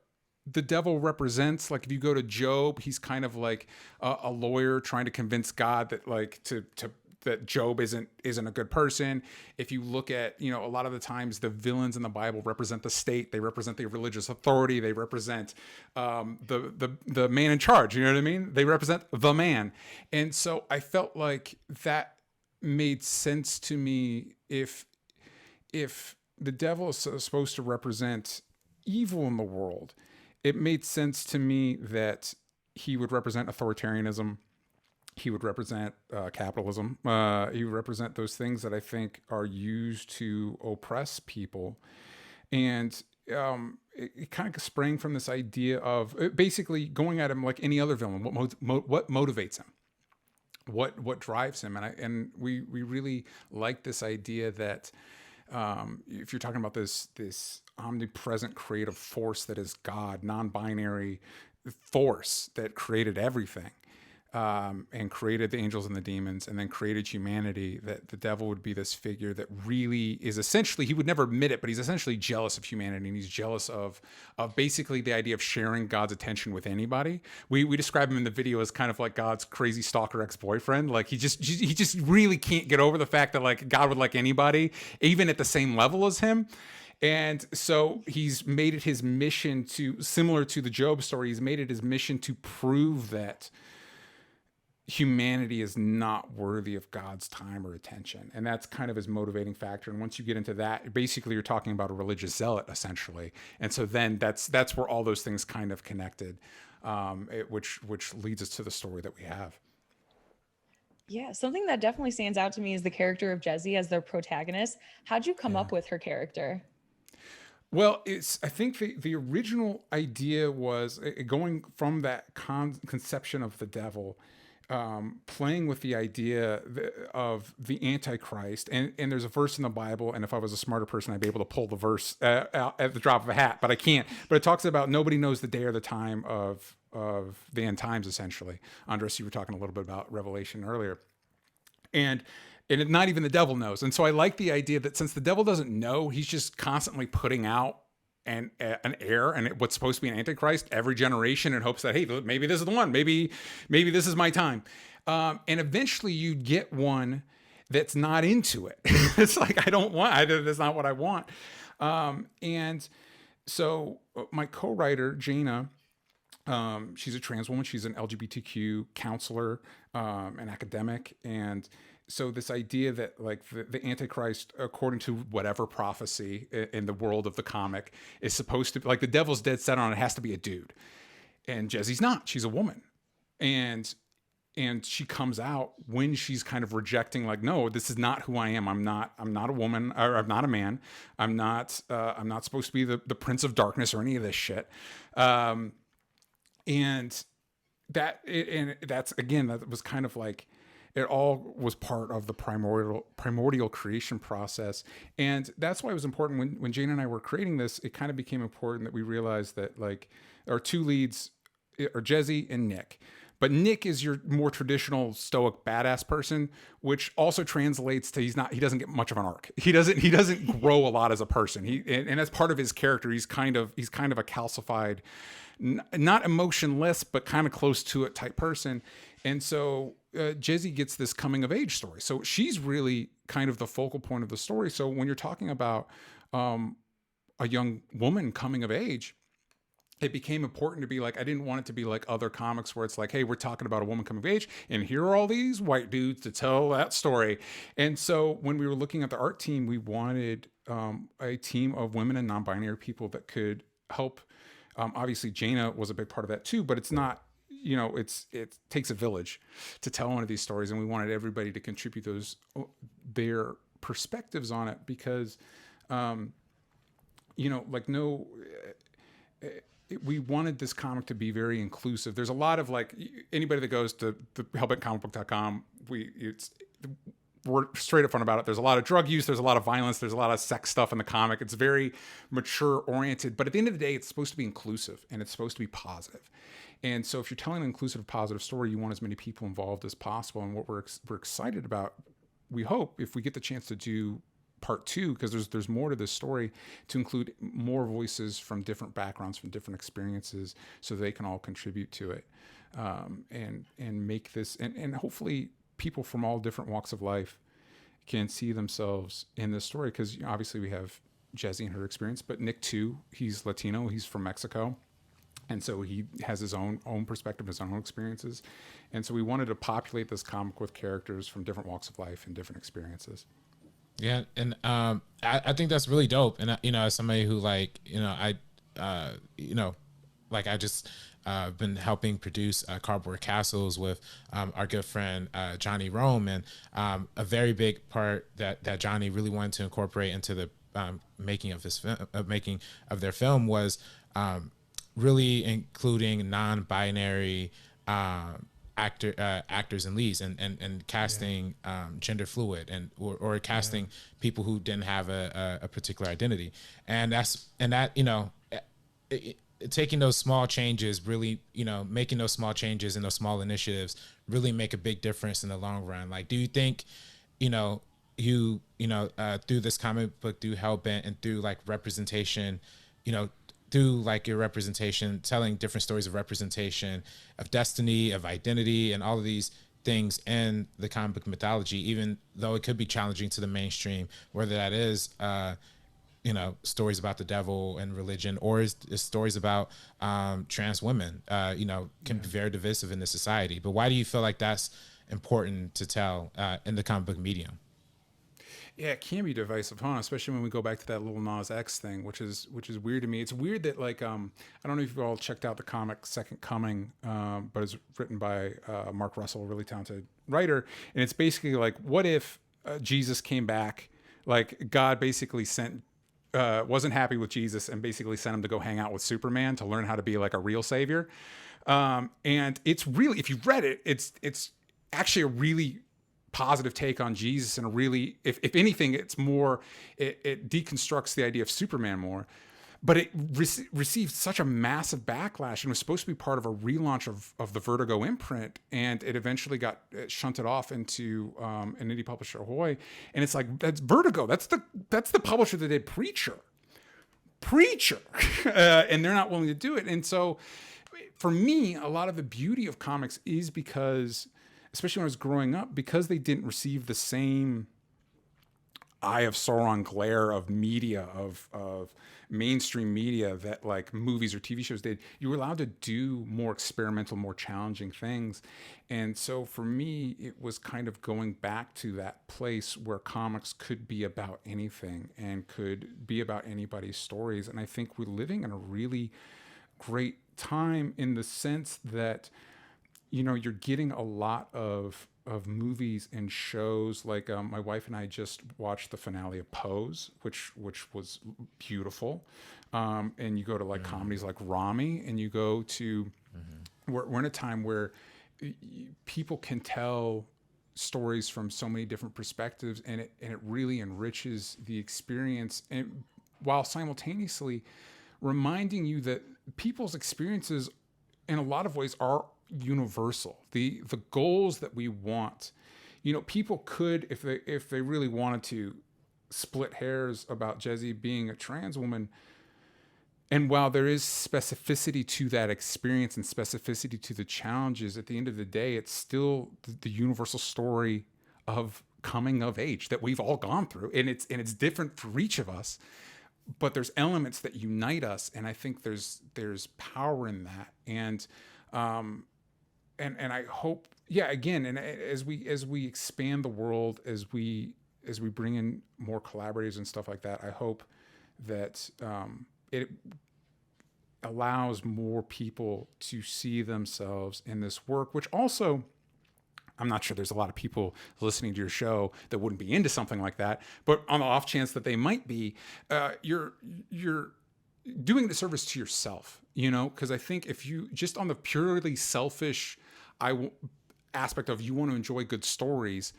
the devil represents. Like if you go to Job, he's kind of like a lawyer trying to convince God that like that Job isn't a good person. If you look at, a lot of the times the villains in the Bible represent the state, they represent the religious authority, they represent the man in charge, you know what I mean? They represent the man. And so I felt like that made sense to me. If the devil is supposed to represent evil in the world, it made sense to me that he would represent authoritarianism. He would represent capitalism. He would represent those things that I think are used to oppress people. And it kind of sprang from this idea of basically going at him like any other villain. What motivates him? What drives him? And we really like this idea that if you're talking about this omnipresent creative force that is God, non-binary force that created everything, and created the angels and the demons, and then created humanity, that the devil would be this figure that really is essentially, he would never admit it, but he's essentially jealous of humanity, and he's jealous of basically the idea of sharing God's attention with anybody. We describe him in the video as kind of like God's crazy stalker ex-boyfriend. Like he just really can't get over the fact that like God would like anybody, even at the same level as him. And so he's made it his mission to, similar to the Job story, he's made it his mission to prove that humanity is not worthy of God's time or attention. And that's kind of his motivating factor. And once you get into that, basically you're talking about a religious zealot, essentially. And so then that's where all those things kind of connected, which leads us to the story that we have. Yeah, something that definitely stands out to me is the character of Jezzy as their protagonist. How'd you come up with her character? Well, I think the original idea was going from that conception of the devil, playing with the idea of the Antichrist. And there's a verse in the Bible, and if I was a smarter person, I'd be able to pull the verse out at the drop of a hat, but I can't. But it talks about nobody knows the day or the time of the end times, essentially. Andres, you were talking a little bit about Revelation earlier. And not even the devil knows. And so I like the idea that since the devil doesn't know, he's just constantly putting out an heir and what's supposed to be an Antichrist every generation in hopes that, hey, maybe this is the one. Maybe this is my time. And eventually you get one that's not into it. It's like, that's not what I want. And so my co-writer, Jaina, she's a trans woman. She's an LGBTQ counselor, an academic. And so this idea that like the Antichrist, according to whatever prophecy in the world of the comic, is supposed to, like, the devil's dead set on it has to be a dude. And Jezzy's not. She's a woman. And she comes out when she's kind of rejecting, like, no, this is not who I am. I'm not a woman, or I'm not a man. I'm not supposed to be the Prince of Darkness or any of this shit. And that's, again, that was kind of like, it all was part of the primordial creation process. And that's why it was important when Jane and I were creating this, it kind of became important that we realized that, like, our two leads are Jezzy and Nick. But Nick is your more traditional stoic badass person, which also translates to he doesn't get much of an arc. He doesn't grow a lot as a person. And as part of his character, he's kind of a calcified, not emotionless, but kind of close to it type person. And so Jezzy gets this coming of age story. So she's really kind of the focal point of the story. So when you're talking about a young woman coming of age, it became important to be like, I didn't want it to be like other comics where it's like, hey, we're talking about a woman coming of age, and here are all these white dudes to tell that story. And so when we were looking at the art team, we wanted a team of women and non-binary people that could help. Obviously, Jaina was a big part of that too, but it's not, it takes a village to tell one of these stories, and we wanted everybody to contribute their perspectives on it because, we wanted this comic to be very inclusive. There's a lot of, like, anybody that goes to the hellbentcomicbook.com, we're straight up front about it. There's a lot of drug use. There's a lot of violence. There's a lot of sex stuff in the comic. It's very mature oriented, but at the end of the day, it's supposed to be inclusive and it's supposed to be positive. And so if you're telling an inclusive, positive story, you want as many people involved as possible. And what we're excited about, we hope, if we get the chance to do part 2, because there's more to this story, to include more voices from different backgrounds, from different experiences, so they can all contribute to it, and make this, and hopefully people from all different walks of life can see themselves in this story. Because obviously we have Jezzy and her experience, but Nick too, he's Latino, he's from Mexico, and so he has his own perspective, his own experiences. And so we wanted to populate this comic with characters from different walks of life and different experiences. Yeah, and I think that's really dope. And as somebody who, like, been helping produce Cardboard Castles with our good friend Johnny Rome, and a very big part that Johnny really wanted to incorporate into the making of their film was really including non-binary actors and leads, and casting gender fluid, and or casting people who didn't have a particular identity, and that taking those small changes, really, making those small changes and those small initiatives really make a big difference in the long run. Like, do you think, through this comic book, through Hellbent, and through like representation, through like your representation, telling different stories of representation, of destiny, of identity, and all of these things in the comic book mythology, even though it could be challenging to the mainstream, whether that is, stories about the devil and religion, or is stories about trans women, can be very divisive in the society. But why do you feel like that's important to tell in the comic book medium? Yeah, it can be divisive, huh? Especially when we go back to that Lil Nas X thing, which is weird to me. It's weird that I don't know if you've all checked out the comic Second Coming, but it's written by Mark Russell, a really talented writer, and it's basically like, what if Jesus came back, like God basically wasn't happy with Jesus and basically sent him to go hang out with Superman to learn how to be like a real savior. And it's really, if you've read it, it's actually a really positive take on Jesus, and a really, if anything, it's more, it deconstructs the idea of Superman more. But it received such a massive backlash, and was supposed to be part of a relaunch of the Vertigo imprint, and it eventually got shunted off into an indie publisher, Ahoy. And it's like, that's Vertigo. That's the publisher that did Preacher, and they're not willing to do it. And so, for me, a lot of the beauty of comics is because, especially when I was growing up, because they didn't receive the same Eye of Sauron glare of media, of mainstream media that like movies or TV shows did. You were allowed to do more experimental, more challenging things. And so for me, it was kind of going back to that place where comics could be about anything and could be about anybody's stories. And I think we're living in a really great time in the sense that, you're getting a lot of movies and shows. Like my wife and I just watched the finale of Pose, which was beautiful. And you go to like comedies like Rami, and you go to, we're in a time where people can tell stories from so many different perspectives, and it really enriches the experience, and while simultaneously reminding you that people's experiences in a lot of ways are universal. The goals that we want, people could, if they really wanted to, split hairs about Jezzy being a trans woman. And while there is specificity to that experience and specificity to the challenges, at the end of the day, it's still the universal story of coming of age that we've all gone through, and it's different for each of us. But there's elements that unite us, and I think there's power in that. And I hope, again, and as we expand the world, as we bring in more collaborators and stuff like that, I hope that it allows more people to see themselves in this work, which also, I'm not sure there's a lot of people listening to your show that wouldn't be into something like that, but on the off chance that they might be, you're doing the service to yourself, because I think if you just on the purely selfish aspect of you want to enjoy good stories,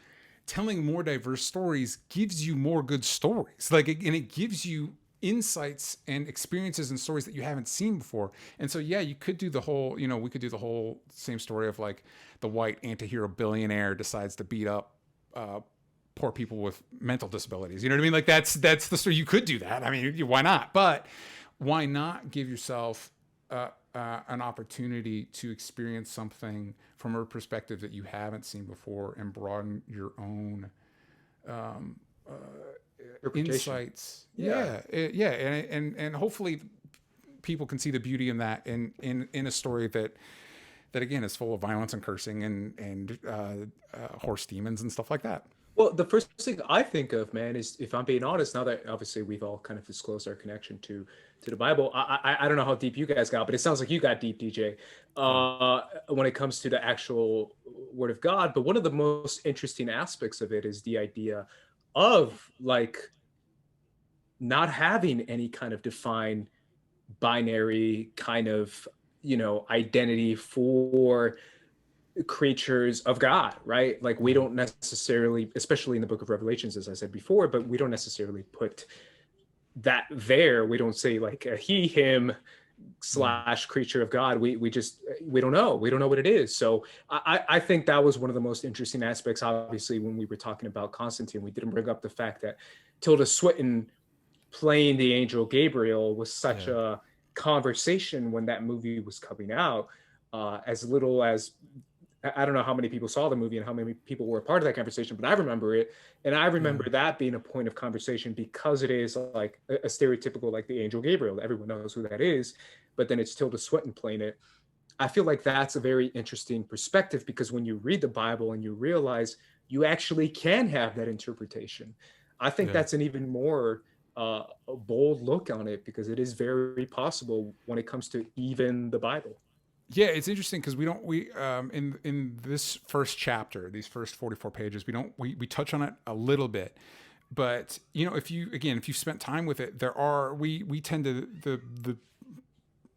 telling more diverse stories gives you more good stories. And it gives you insights and experiences and stories that you haven't seen before. And so, you could do the whole, we could do the whole same story of like the white anti-hero billionaire decides to beat up poor people with mental disabilities. You know what I mean? Like that's the story. You could do that. I mean, why not? But why not give yourself an opportunity to experience something from a perspective that you haven't seen before, and broaden your own insights. And hopefully people can see the beauty in that, in a story that again is full of violence and cursing and horse demons and stuff like that. Well, the first thing I think of, man, is, if I'm being honest, now that obviously we've all kind of disclosed our connection to the Bible, I don't know how deep you guys got, but it sounds like you got deep, DJ, when it comes to the actual Word of God. But one of the most interesting aspects of it is the idea of like not having any kind of defined binary kind of, identity for creatures of God, right? Like we don't necessarily, especially in the book of Revelations, as I said before, but we don't necessarily put that there. We don't say like a he, him / creature of God. We don't know. We don't know what it is. So I think that was one of the most interesting aspects. Obviously, when we were talking about Constantine, we didn't bring up the fact that Tilda Swinton playing the angel Gabriel was such a conversation when that movie was coming out. As little as, I don't know how many people saw the movie and how many people were a part of that conversation, but I remember it. And I remember that being a point of conversation because it is like a stereotypical, like the angel Gabriel. Everyone knows who that is, but then it's Tilda Swinton playing it. I feel like that's a very interesting perspective, because when you read the Bible and you realize you actually can have that interpretation, I think that's an even more a bold look on it, because it is very possible when it comes to even the Bible. Yeah, it's interesting because we in this first chapter, these first 44 pages, we touch on it a little bit, but if you spent time with it, we tend to the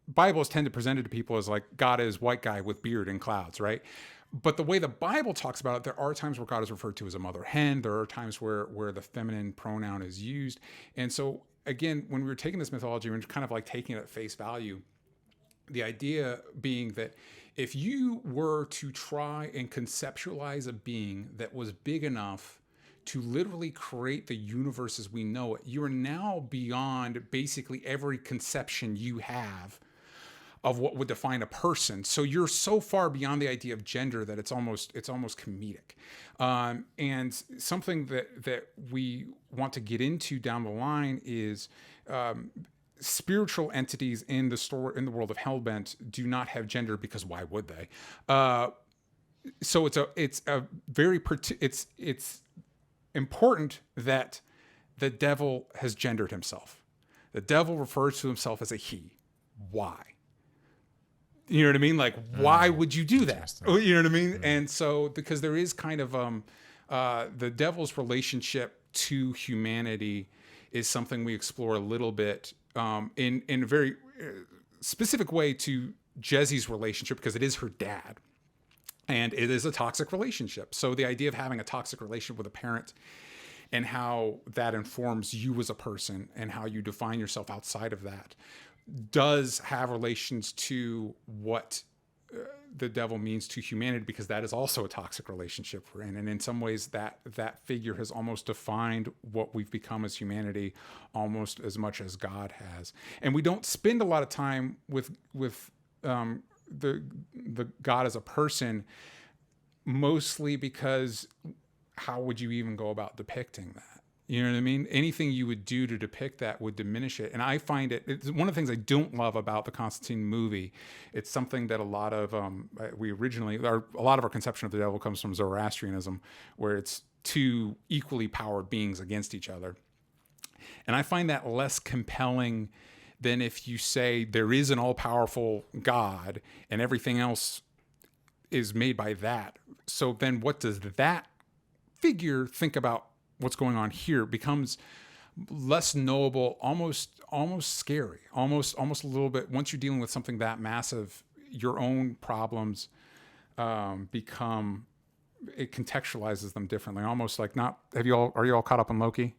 Bibles tend to present it to people as like God is white guy with beard and clouds, right? But the way the Bible talks about it, there are times where God is referred to as a mother hen. There are times where the feminine pronoun is used, and so again, when we were taking this mythology, we were kind of like taking it at face value. The idea being that if you were to try and conceptualize a being that was big enough to literally create the universe as we know it, you are now beyond basically every conception you have of what would define a person. So you're so far beyond the idea of gender that it's almost comedic. And something that we want to get into down the line is spiritual entities in the world of Hellbent do not have gender, because why would they? So it's important that the devil has gendered himself. The devil refers to himself as a he. Why? You know what I mean? Like, why would you do that? You know what I mean? And so, because there is kind of the devil's relationship to humanity is something we explore a little bit in a very specific way to Jezzy's relationship, because it is her dad. And it is a toxic relationship. So the idea of having a toxic relationship with a parent and how that informs you as a person and how you define yourself outside of that does have relations to what the devil means to humanity, because that is also a toxic relationship we're in. And in some ways that figure has almost defined what we've become as humanity almost as much as God has. And we don't spend a lot of time with the God as a person, mostly because how would you even go about depicting that? You know what I mean? Anything you would do to depict that would diminish it. And I find it's one of the things I don't love about the Constantine movie. It's something that a lot of a lot of our conception of the devil comes from Zoroastrianism, where it's two equally powered beings against each other. And I find that less compelling than if you say there is an all-powerful God and everything else is made by that. So then what does that figure think about what's going on here? It becomes less knowable, almost scary, almost a little bit. Once you're dealing with something that massive, your own problems it contextualizes them differently. Almost like are you all caught up on Loki?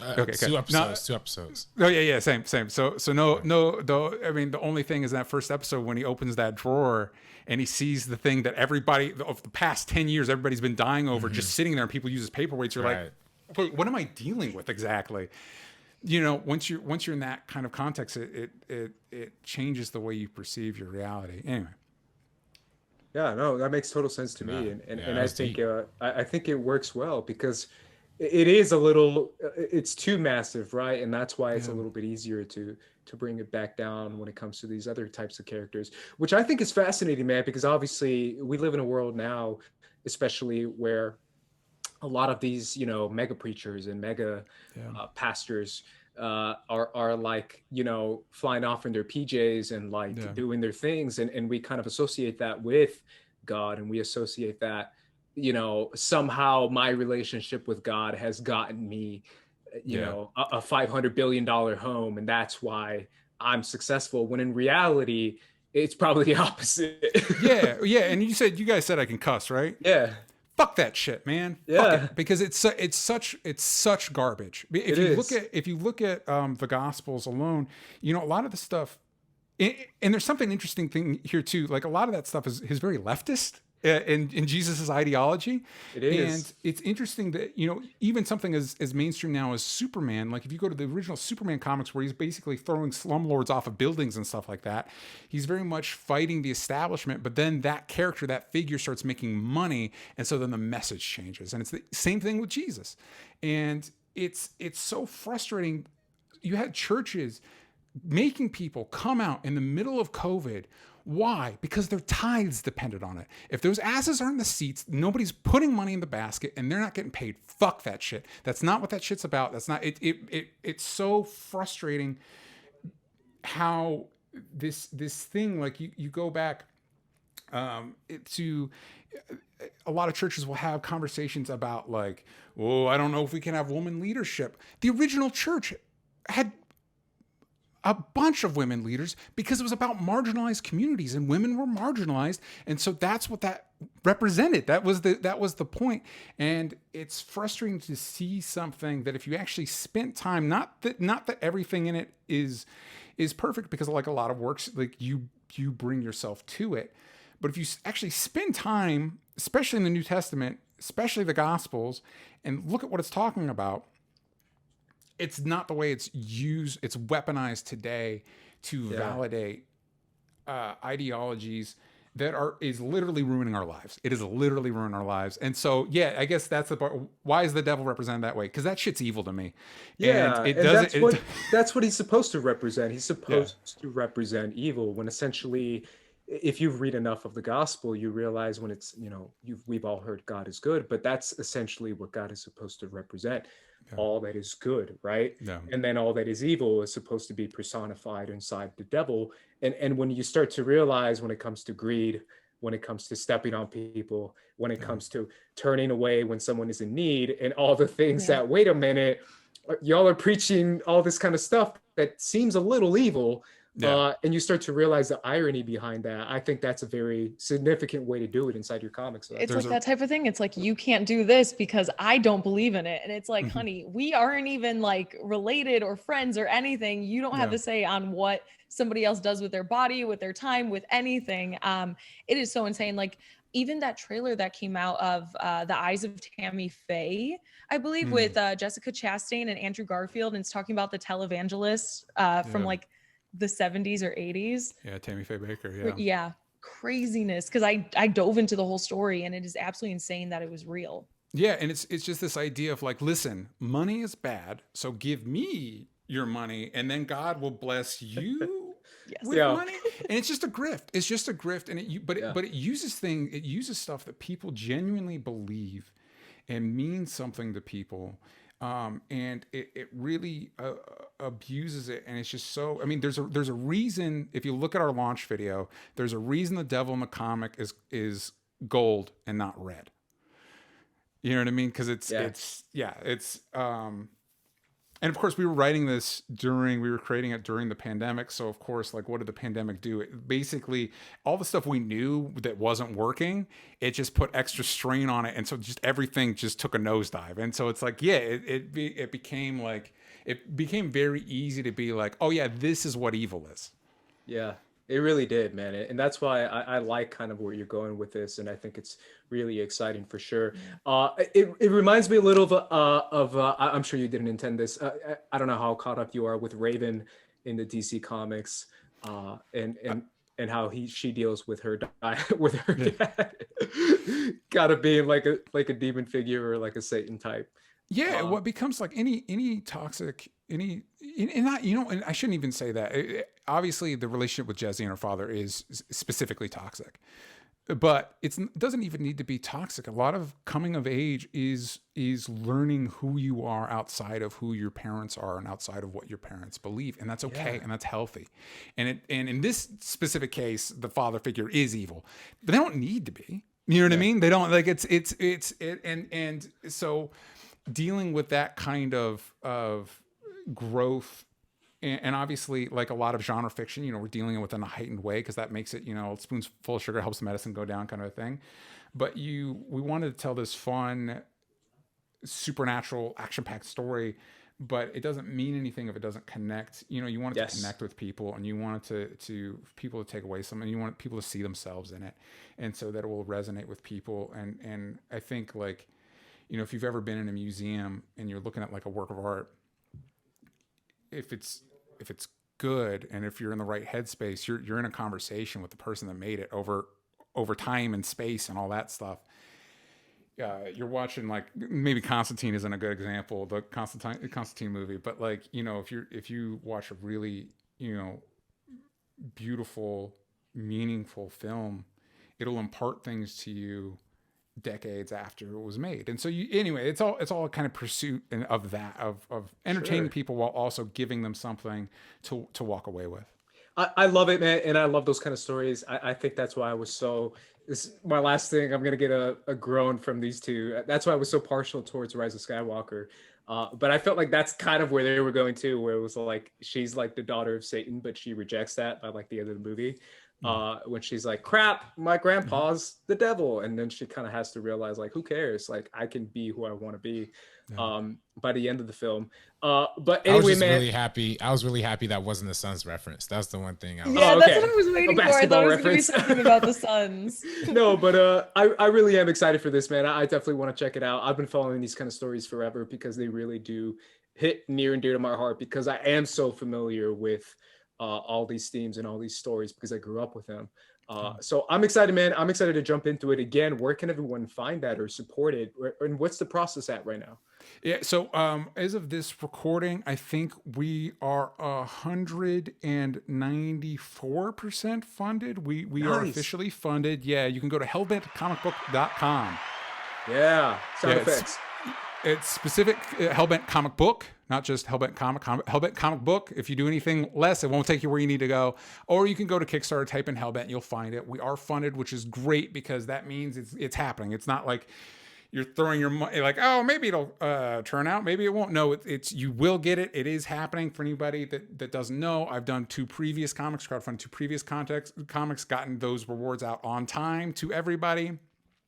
Okay, two episodes. Oh yeah, same. So no. Though I mean, the only thing is that first episode when he opens that drawer and he sees the thing that everybody of the past 10 years everybody's been dying over, just sitting there, and people use as paperweights. You're like, wait, what am I dealing with exactly? Once you're in that kind of context, it changes the way you perceive your reality. Anyway. Yeah, no, that makes total sense to me, and I think it works well, because it is it's too massive, right? And that's why it's a little bit easier to bring it back down when it comes to these other types of characters, which I think is fascinating, man, because obviously we live in a world now, especially where a lot of these, you know, mega preachers and mega pastors are like, you know, flying off in their PJs and like doing their things. And we kind of associate that with God, and we associate that, you know, somehow my relationship with God has gotten me, you know, a $500 billion home. And that's why I'm successful, when in reality, it's probably the opposite. Yeah. And you guys said I can cuss, right? Yeah. Fuck that shit, man. Yeah. Fuck it, because it's such garbage. If you look at the Gospels alone, you know, a lot of the stuff, and there's something interesting thing here too. Like a lot of that stuff is very leftist in Jesus's ideology. It is. And it's interesting that, you know, even something as mainstream now as Superman, like if you go to the original Superman comics where he's basically throwing slumlords off of buildings and stuff like that, he's very much fighting the establishment, but then that character, that figure starts making money. And so then the message changes. And it's the same thing with Jesus. And it's so frustrating. You had churches making people come out in the middle of COVID. Why? Because their tithes depended on it. If those asses aren't in the seats, nobody's putting money in the basket and they're not getting paid. Fuck that shit. That's not what that shit's about. That's not it. It's so frustrating how this thing, like you go back to a lot of churches will have conversations about like, oh, I don't know if we can have woman leadership. The original church had a bunch of women leaders because it was about marginalized communities, and women were marginalized. And so that's what that represented. That was the point. And it's frustrating to see something that if you actually spent time, not that everything in it is perfect, because like a lot of works, like you bring yourself to it. But if you actually spend time, especially in the New Testament, especially the Gospels, and look at what it's talking about, it's not the way it's used. It's weaponized today to validate ideologies that is literally ruining our lives. It is literally ruining our lives. And so, yeah, I guess that's the part. Why is the devil represented that way? Because that shit's evil to me. Yeah, and that's what he's supposed to represent. He's supposed to represent evil, when essentially, if you read enough of the gospel, you realize when it's, you know, we've all heard God is good, but that's essentially what God is supposed to represent. All that is good, right? And then all that is evil is supposed to be personified inside the devil. And when you start to realize, when it comes to greed, when it comes to stepping on people, when it comes to turning away when someone is in need, and all the things that, wait a minute, y'all are preaching all this kind of stuff that seems a little evil. And you start to realize the irony behind that. I think that's a very significant way to do it inside your comics. So it's like that type of thing. It's like, you can't do this because I don't believe in it. And it's like, honey, we aren't even like related or friends or anything. You don't have to say on what somebody else does with their body, with their time, with anything. It is so insane. Like even that trailer that came out of The Eyes of Tammy Faye, I believe, with Jessica Chastain and Andrew Garfield. And it's talking about the televangelist from like the 70s or 80s. Yeah, Tammy Faye Baker. Yeah, craziness. Because I dove into the whole story, and it is absolutely insane that it was real. Yeah, and it's just this idea of like, listen, money is bad, so give me your money, and then God will bless you with money. And it's just a grift. It's just a grift, and it uses stuff that people genuinely believe and means something to people. And it really abuses it, and it's just so. I mean, there's a reason. If you look at our launch video, there's a reason the devil in the comic is gold and not red. You know what I mean? Because and of course we were writing this we were creating it during the pandemic. So of course, like, what did the pandemic do? It basically, all the stuff we knew that wasn't working, it just put extra strain on it. And so just everything just took a nosedive. And so it's like, it became very easy to be like, oh yeah, this is what evil is. Yeah, it really did, man. And that's why I like kind of where you're going with this. And I think it's really exciting for sure. It reminds me a little of I'm sure you didn't intend this. I don't know how caught up you are with Raven in the DC comics, and how she deals with her dad gotta be like a demon figure or like a Satan type. Yeah, what becomes like any toxic, and not, you know, and I shouldn't even say that. Obviously, the relationship with Jesse and her father is specifically toxic. but it doesn't even need to be toxic. A lot of coming of age is learning who you are outside of who your parents are and outside of what your parents believe, and that's okay, and that's healthy. And in this specific case, the father figure is evil, but they don't need to be. You know what I mean? They don't, like, and so dealing with that kind of growth. And obviously, like a lot of genre fiction, we're dealing with it in a heightened way because that makes it, spoons full of sugar helps the medicine go down kind of a thing. But we wanted to tell this fun, supernatural, action-packed story, but it doesn't mean anything if it doesn't connect. You want it to connect with people, and you want it to people to take away something. You want people to see themselves in it, and so that it will resonate with people. And I think, like, if you've ever been in a museum and you're looking at like a work of art, if it's good, and if you're in the right headspace, you're in a conversation with the person that made it over time and space and all that stuff. You're watching, like, maybe Constantine isn't a good example, the Constantine movie, but like, if you watch a really, beautiful, meaningful film, it'll impart things to you decades after it was made. And so anyway, it's all kind of pursuit of that, of entertaining people while also giving them something to walk away with. I love it, man. And I love those kind of stories. I think that's why I was so, this is my last thing. I'm going to get a groan from these two. That's why I was so partial towards Rise of Skywalker. But I felt like that's kind of where they were going to, where it was like, she's like the daughter of Satan, but she rejects that by like the end of the movie. When she's like, crap, my grandpa's the devil. And then she kind of has to realize, like, who cares? Like, I can be who I want to be by the end of the film. But anyway, I was really happy that wasn't the Suns reference. That's the one thing. That's what I was waiting for. I thought it was going to be something about the Suns. No, but I really am excited for this, man. I definitely want to check it out. I've been following these kind of stories forever because they really do hit near and dear to my heart, because I am so familiar with all these themes and all these stories because I grew up with them. So I'm excited, man. I'm excited to jump into it again. Where can everyone find that or support it? And what's the process at right now? Yeah. So as of this recording, I think we are 194% funded. We are officially funded. Yeah. You can go to hellbentcomicbook.com. Yeah. Sound effects. It's specific Hellbent comic book, not just Hellbent Hellbent comic book. If you do anything less, it won't take you where you need to go. Or you can go to Kickstarter, type in Hellbent, you'll find it. We are funded, which is great because that means it's happening. It's not like you're throwing your money, like, oh, maybe it'll turn out, maybe it won't. No, it's you will get it. It is happening. For anybody that doesn't know, I've done 2 previous comics, crowdfunded 2 previous comics, gotten those rewards out on time to everybody.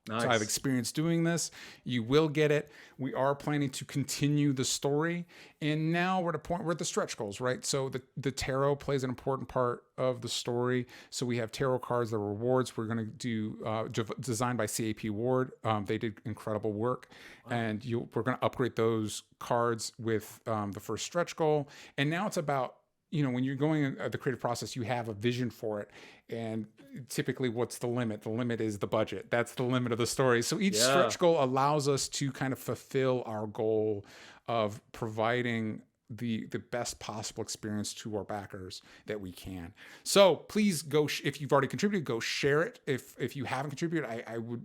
Nice. So I've experienced doing this. You will get it. We are planning to continue the story. And now we're at a point, we're at the stretch goals, right? So the tarot plays an important part of the story. So we have tarot cards, the rewards. We're going to do designed by CAP Ward. They did incredible work. Wow. And we're going to upgrade those cards with the first stretch goal. And now it's about, when you're going the creative process, you have a vision for it. And typically what's the limit? The limit is the budget. That's the limit of the story. So each stretch goal allows us to kind of fulfill our goal of providing the best possible experience to our backers that we can. So please go, if you've already contributed, go share it. If you haven't contributed, I would,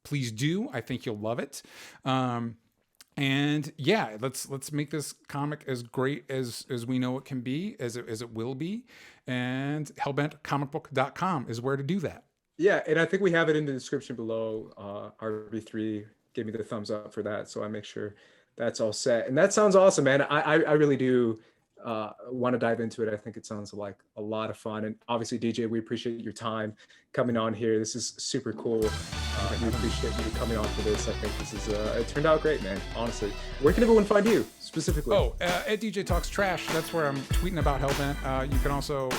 please do. I think you'll love it. And yeah, let's make this comic as great as we know it can be, as it will be. And hellbentcomicbook.com is where to do that. Yeah, and I think we have it in the description below. RB3 gave me the thumbs up for that, so I make sure that's all set. And that sounds awesome, man. I really do want to dive into it. I think it sounds like a lot of fun. And obviously, DJ, we appreciate your time coming on here. This is super cool. We appreciate you coming on for this. I think this is it turned out great, man. Honestly, where can everyone find you specifically? At DJ Talks Trash. That's where I'm tweeting about Hellbent. You can also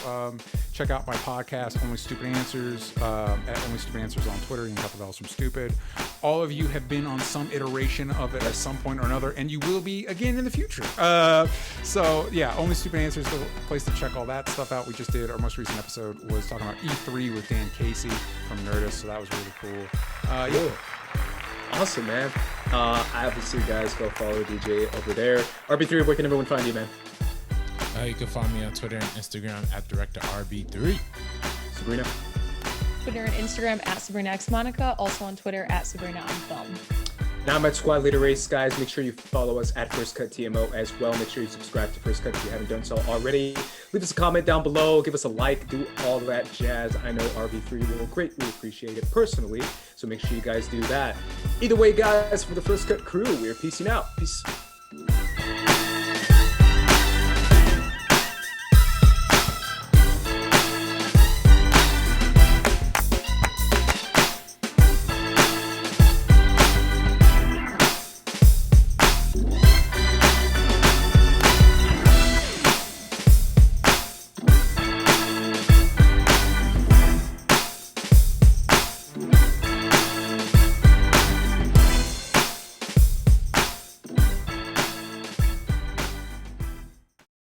check out my podcast, Only Stupid Answers, at Only Stupid Answers on Twitter. You can talk about from Stupid. All of you have been on some iteration of it at some point or another, and you will be again in the future. So yeah, Only Stupid Answers is the place to check all that stuff out. We just did our most recent episode was talking about E3 with Dan Casey from Nerdist, so that was really cool. Yeah. Awesome, man. Obviously, guys, go follow DJ over there. RB3, where can everyone find you, man? You can follow me on Twitter and Instagram at Director RB3. Sabrina. Twitter and Instagram at Sabrina X Monica, also on Twitter at Sabrina on Film. Now I'm at Squad Leader Race, guys. Make sure you follow us at First Cut TMO as well. Make sure you subscribe to First Cut if you haven't done so already. Leave us a comment down below. Give us a like. Do all that jazz. I know RV3 will greatly appreciate it personally, so make sure you guys do that. Either way, guys, for the First Cut crew, we're peacing out. Peace.